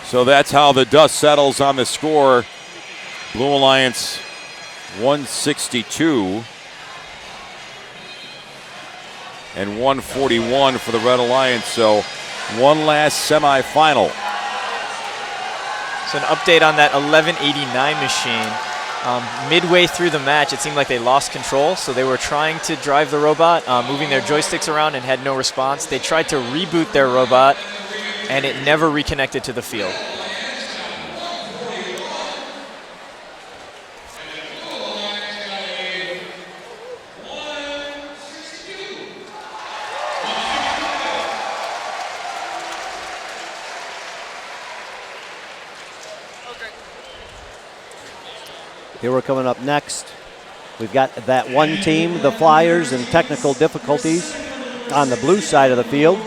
[SPEAKER 2] So that's how the dust settles on the score. Blue Alliance 162 and 141 for the Red Alliance. So one last semifinal.
[SPEAKER 3] So an update on that 1189 machine. Midway through the match, it seemed like they lost control, so they were trying to drive the robot, moving their joysticks around and had no response. They tried to reboot their robot, and it never reconnected to the field.
[SPEAKER 1] Here we're coming up next. We've got that one team, the Flyers, in technical difficulties on the blue side of the field.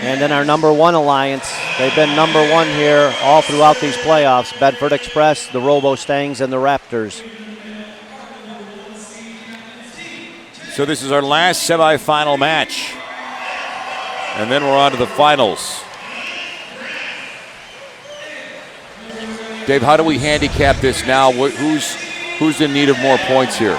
[SPEAKER 1] And then our number one alliance. They've been number one here all throughout these playoffs. Bedford Express, the Robo-Stangs, and the Raptors.
[SPEAKER 2] So this is our last semifinal match. And then we're on to the finals. Dave, how do we handicap this now? Who's in need of more points here?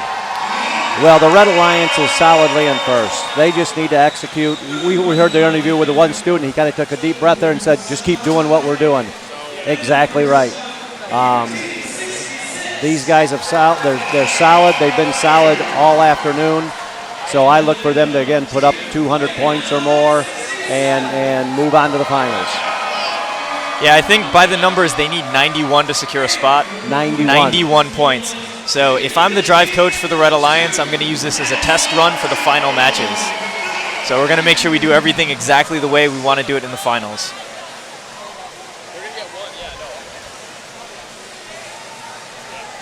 [SPEAKER 1] Well, the Red Alliance is solidly in first. They just need to execute. We heard the interview with the one student. He kind of took a deep breath there and said, just keep doing what we're doing. Exactly right. These guys they're solid. They've been solid all afternoon. So I look for them to, again, put up 200 points or more and move on to the finals.
[SPEAKER 3] Yeah, I think by the numbers, they need 91 to secure a spot. 91 points. So if I'm the drive coach for the Red Alliance, I'm going to use this as a test run for the final matches. So we're going to make sure we do everything exactly the way we want to do it in the finals.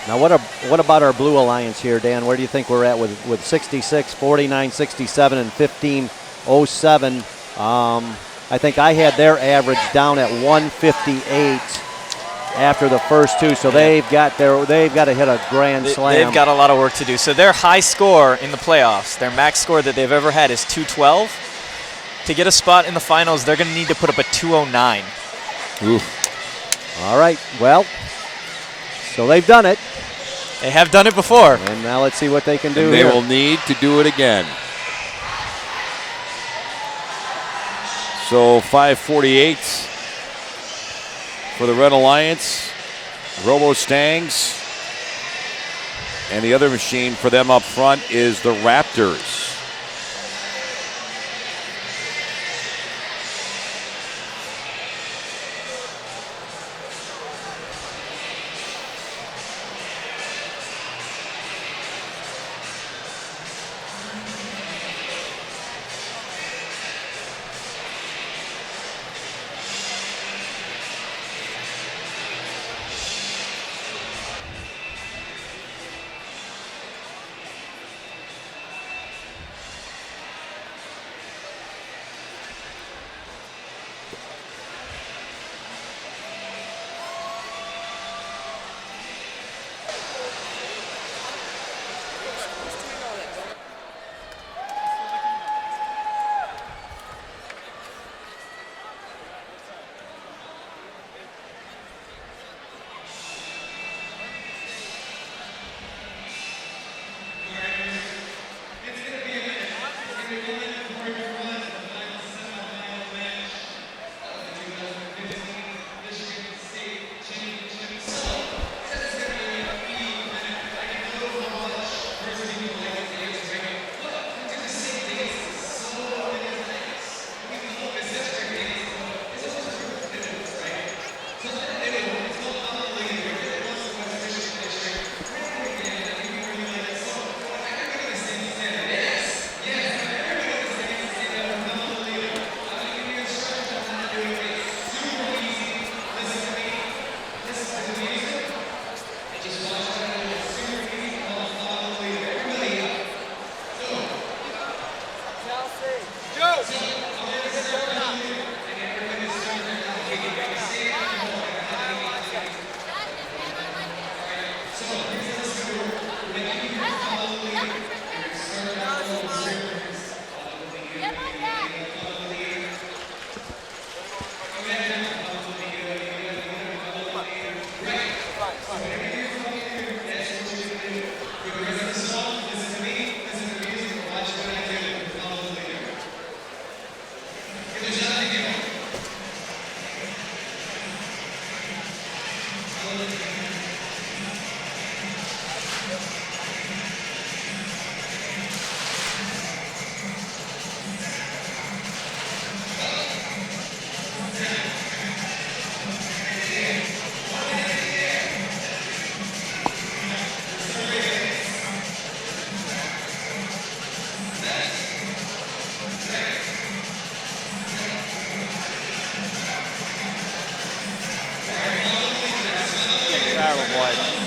[SPEAKER 1] Now, what about our Blue Alliance here, Dan? Where do you think we're at with 66, 49, 67, and 1507? I think I had their average down at 158 after the first two, so they've got to hit a grand slam.
[SPEAKER 3] They've got a lot of work to do. So their high score in the playoffs, their max score that they've ever had is 212. To get a spot in the finals, they're going to need to put up a 209.
[SPEAKER 1] Oof. All right, well, so they've done it.
[SPEAKER 3] They have done it before.
[SPEAKER 1] And now let's see what they can do
[SPEAKER 2] They
[SPEAKER 1] here.
[SPEAKER 2] will need to do it again. So 548 for the Red Alliance. Robo Stangs. And the other machine for them up front is the Raptors.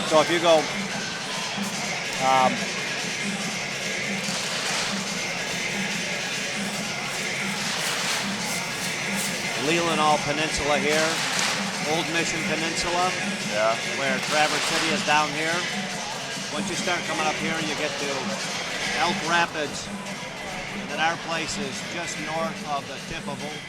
[SPEAKER 1] So if you go Leelanau Peninsula here, Old Mission Peninsula, where Traverse City is down here. Once you start coming up here, you get to Elk Rapids, and then our place is just north of the tip of Old.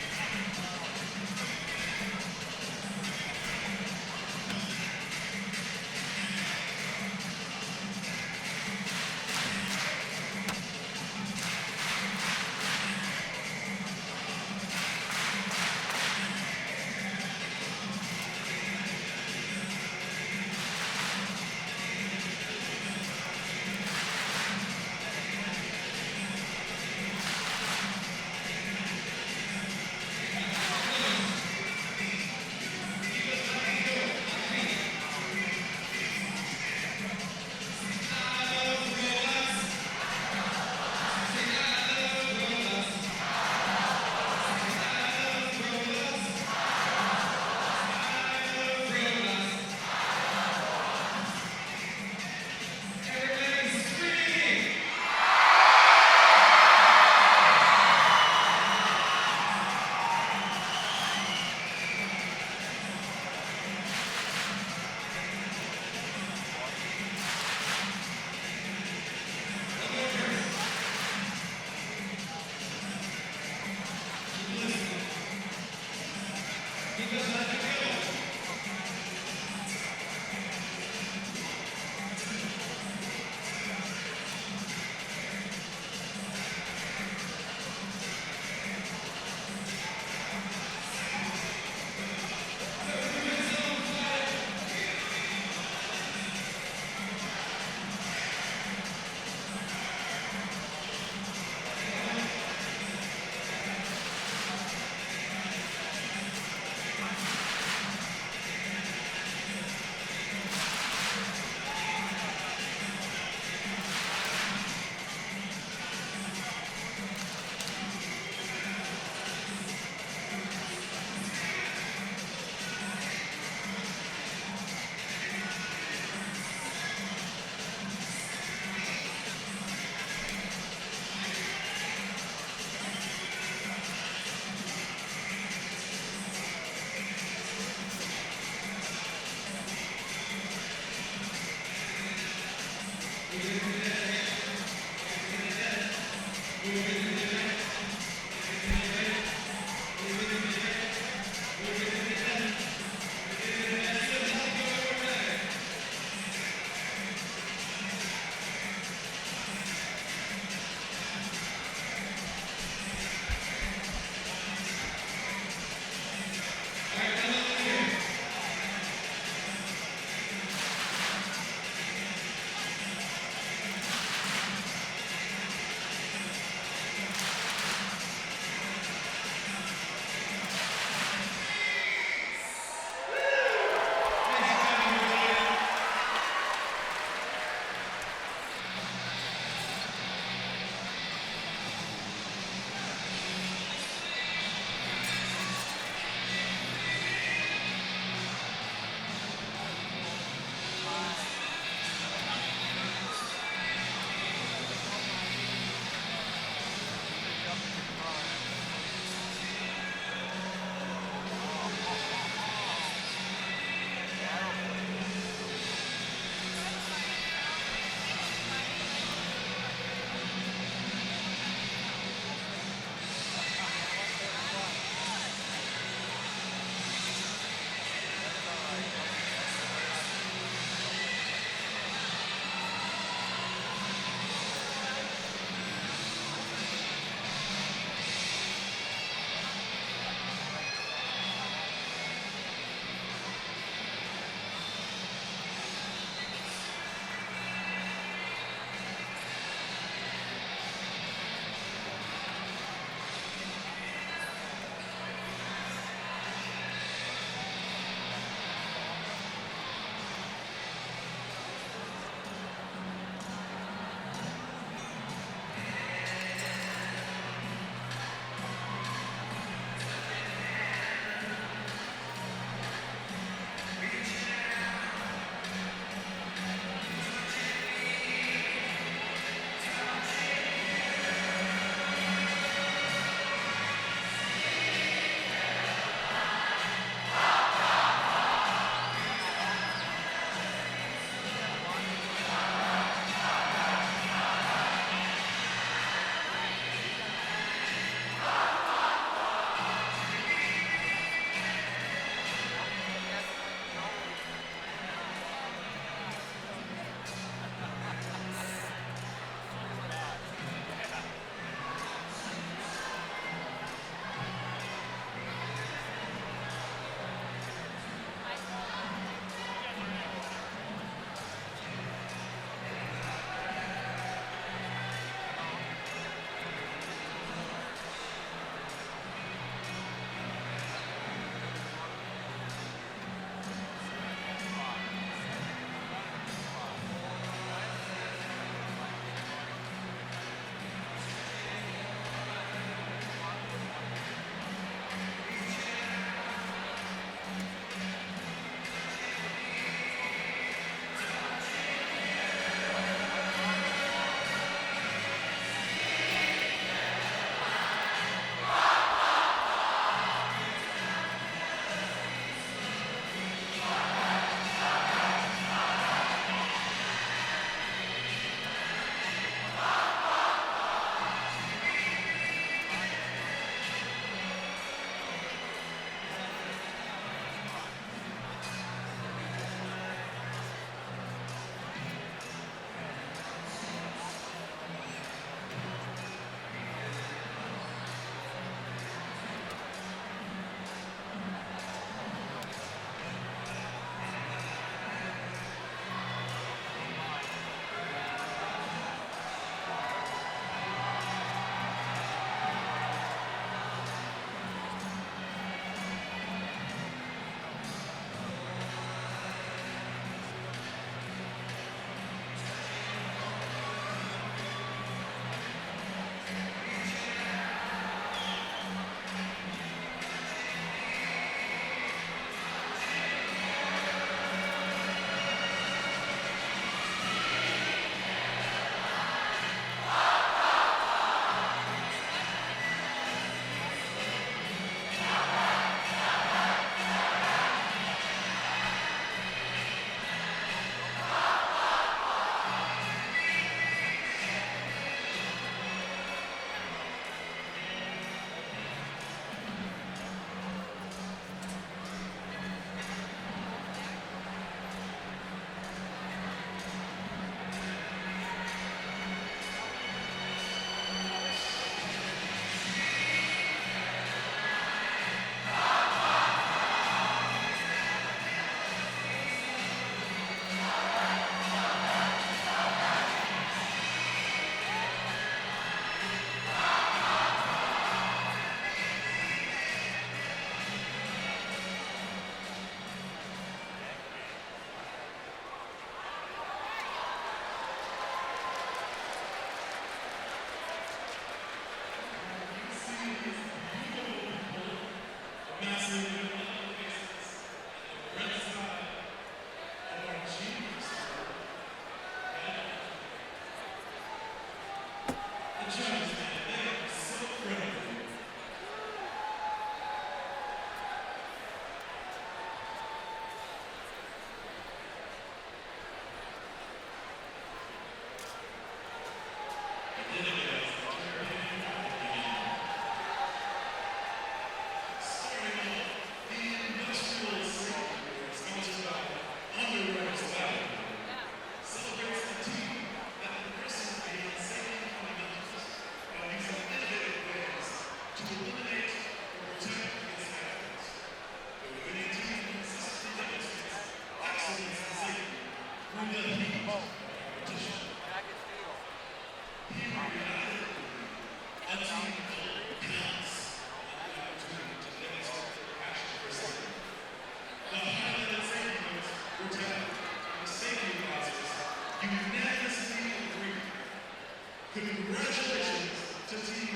[SPEAKER 6] Congratulations to Team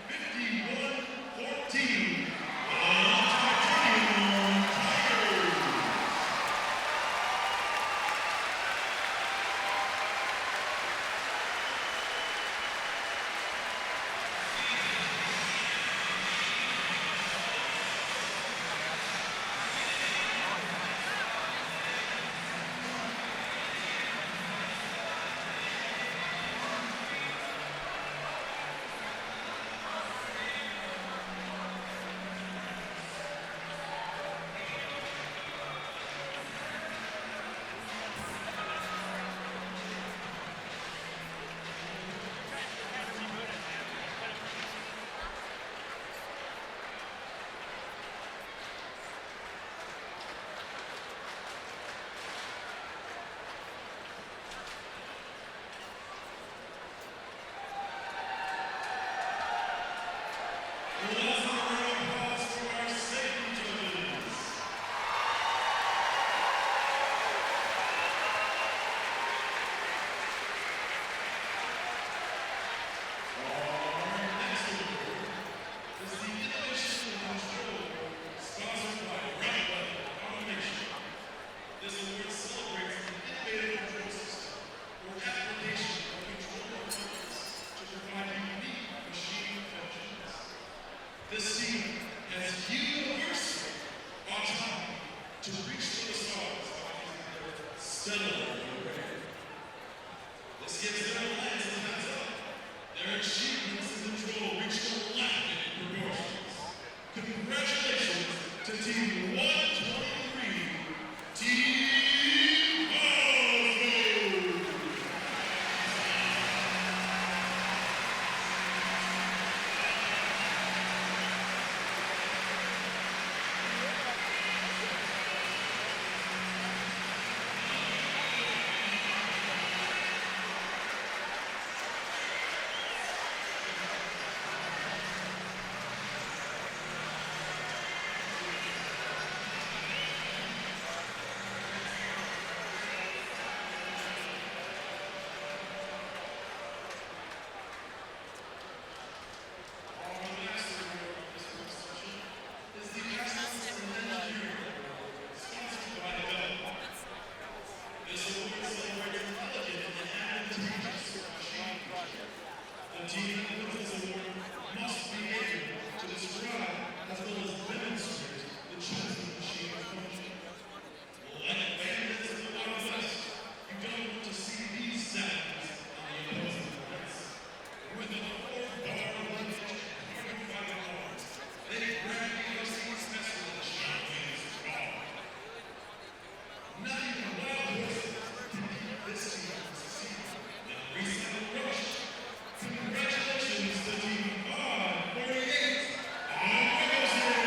[SPEAKER 6] 5114. This team has universal autonomy to reach for the stars by stellar. This gives their alliance a heads up. Their achievements in control reach galactic proportions. Congratulations to Team 123, Team Osmo! The team that wins this award must be able to describe as well as demonstrate the chosen machine of function. Like bandits of the Wild West, you don't want to see these sounds on the opposing defense. With a 4-bar lineage, 105 yards, they grab the OC's special and shout wings strong. Not even wild horses can keep this team from succeeding in a recent rush. Congratulations to Team 548 on Wednesday!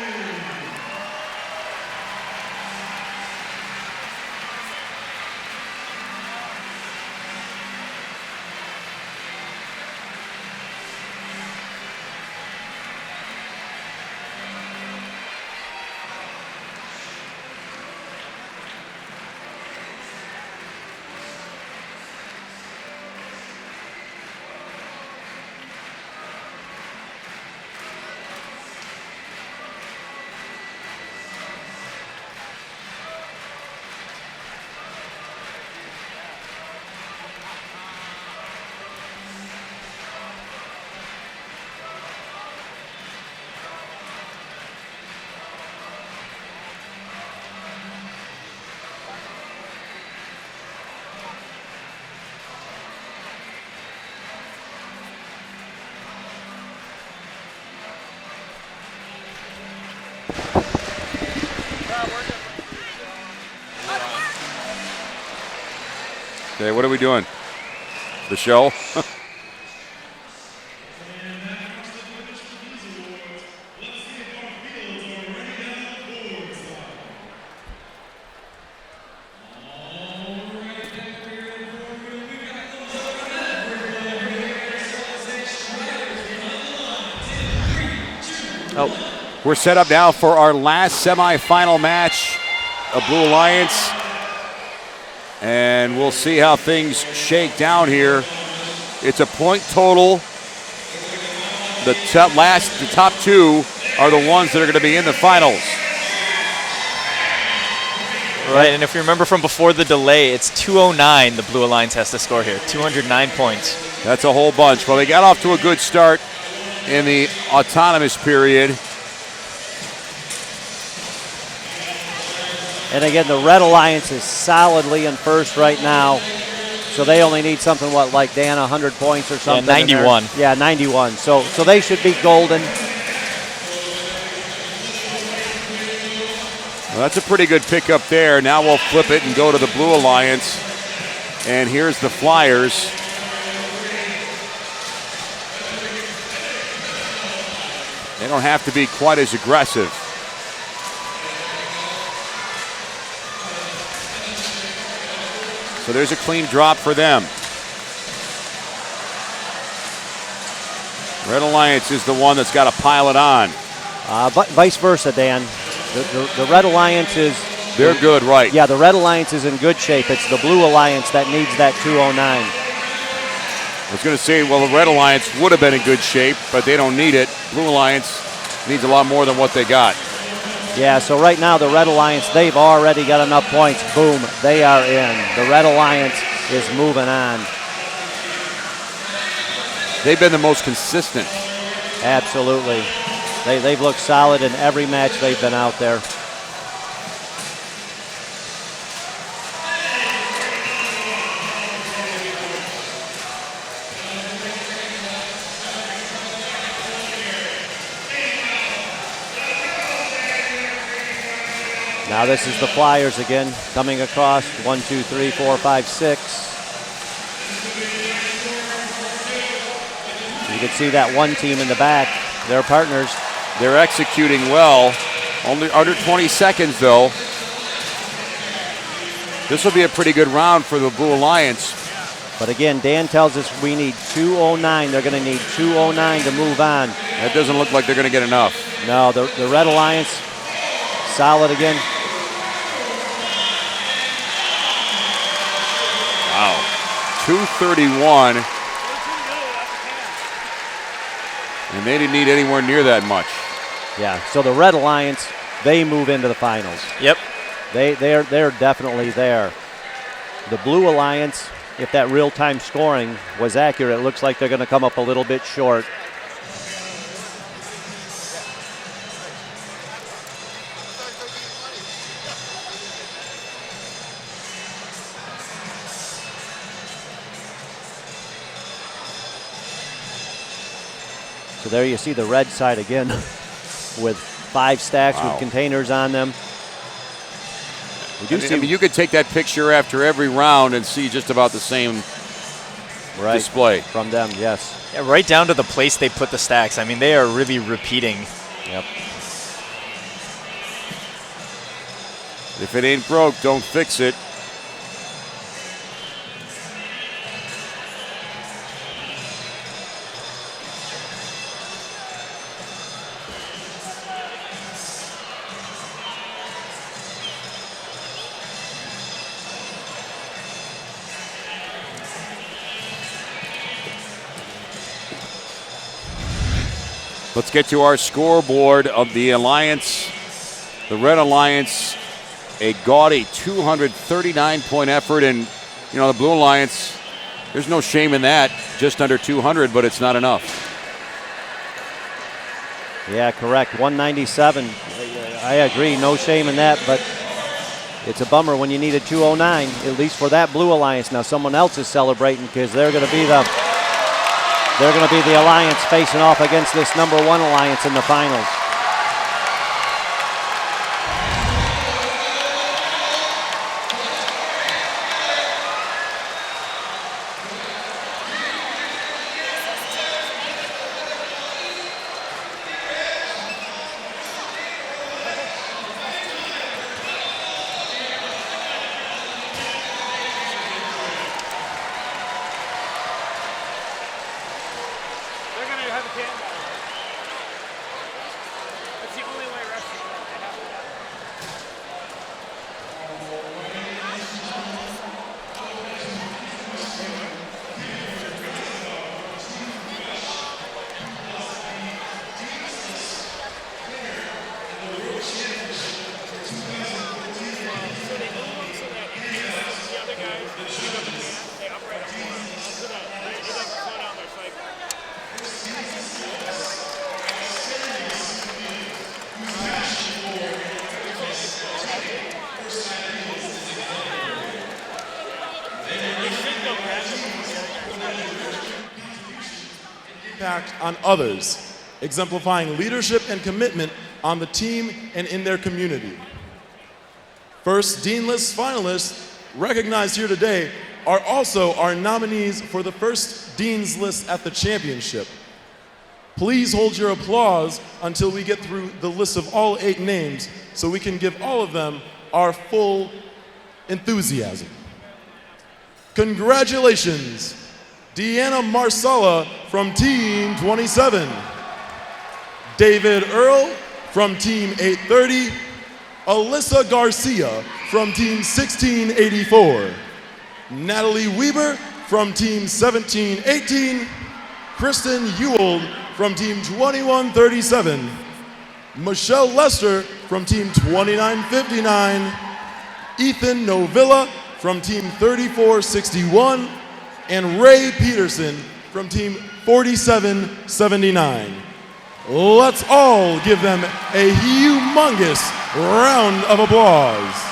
[SPEAKER 2] Okay, what are we doing? The show? We're set up now for our last semifinal match of Blue Alliance. And we'll see how things shake down here It's a point total. The top two are the ones that are going to be in the finals.
[SPEAKER 3] Right, and if you remember from before the delay, it's 209 the Blue Alliance has to score here, 209 points.
[SPEAKER 2] That's a whole bunch. Well, they got off to a good start in the autonomous period.
[SPEAKER 1] And again, the Red Alliance is solidly in first right now. So they only need something, like Dan, 100 points or something?
[SPEAKER 3] Yeah, 91.
[SPEAKER 1] Yeah, 91. So they should be golden.
[SPEAKER 2] Well, that's a pretty good pickup there. Now we'll flip it and go to the Blue Alliance. And here's the Flyers. They don't have to be quite as aggressive. So there's a clean drop for them. Red Alliance is the one that's got to pile it on.
[SPEAKER 1] Vice versa, Dan. The Red Alliance is...
[SPEAKER 2] They're good, right?
[SPEAKER 1] Yeah, the Red Alliance is in good shape. It's the Blue Alliance that needs that 209.
[SPEAKER 2] I was going to say, well, the Red Alliance would have been in good shape, but they don't need it. Blue Alliance needs a lot more than what they got.
[SPEAKER 1] Yeah, so right now the Red Alliance, they've already got enough points. Boom, they are in. The Red Alliance is moving on.
[SPEAKER 2] They've been the most consistent.
[SPEAKER 1] Absolutely. They've looked solid in every match they've been out there. Now this is the Flyers again, coming across 1, 2, 3, 4, 5, 6. You can see that one team in the back, their partners.
[SPEAKER 2] They're executing well. Only under 20 seconds though. This will be a pretty good round for the Blue Alliance.
[SPEAKER 1] But again, Dan tells us we need 209. They're going to need 209 to move on.
[SPEAKER 2] That doesn't look like they're going to get enough.
[SPEAKER 1] No, the Red Alliance, solid again.
[SPEAKER 2] Wow, 231. And they didn't need anywhere near that much.
[SPEAKER 1] Yeah, so the Red Alliance, they move into the finals.
[SPEAKER 3] Yep.
[SPEAKER 1] They're definitely there. The Blue Alliance, if that real-time scoring was accurate, it looks like they're going to come up a little bit short. So there you see the red side again with 5 stacks with containers on them.
[SPEAKER 2] I mean, you could take that picture after every round and see just about the same display.
[SPEAKER 1] From them, yes.
[SPEAKER 3] Yeah, right down to the place they put the stacks. I mean, they are really repeating.
[SPEAKER 1] Yep.
[SPEAKER 2] If it ain't broke, don't fix it. Let's get to our scoreboard of the Alliance. The Red Alliance, a gaudy 239-point effort. And, you know, the Blue Alliance, there's no shame in that. Just under 200, but it's not enough.
[SPEAKER 1] Yeah, correct. 197. I agree. No shame in that, but it's a bummer when you needed 209, at least for that Blue Alliance. Now someone else is celebrating because they're going to be the Alliance facing off against this number 1 Alliance in the finals.
[SPEAKER 6] impact on others, exemplifying leadership and commitment on the team and in their community. First Dean List finalists recognized here today are also our nominees for the first Dean's List at the championship. Please hold your applause until we get through the list of all 8 names so we can give all of them our full enthusiasm. Congratulations, Deanna Marsala from Team 27, David Earl from Team 830, Alyssa Garcia from Team 1684, Natalie Weber from Team 1718, Kristen Ewald from Team 2137, Michelle Lester from Team 2959, Ethan Novilla from Team 3461, and Ray Peterson from Team 4779. Let's all give them a humongous round of applause.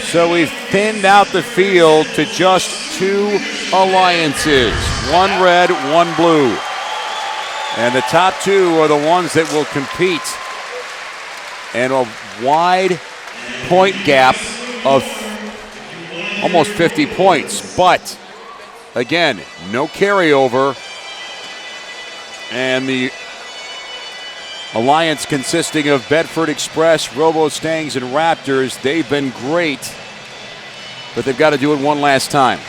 [SPEAKER 2] So we've thinned out the field to just 2 alliances, 1 red, 1 blue. And the top 2 are the ones that will compete. And a wide point gap of almost 50 points. But, again, no carryover. And the alliance consisting of Bedford Express, Robo-Stangs, and Raptors, they've been great, but they've got to do it one last time.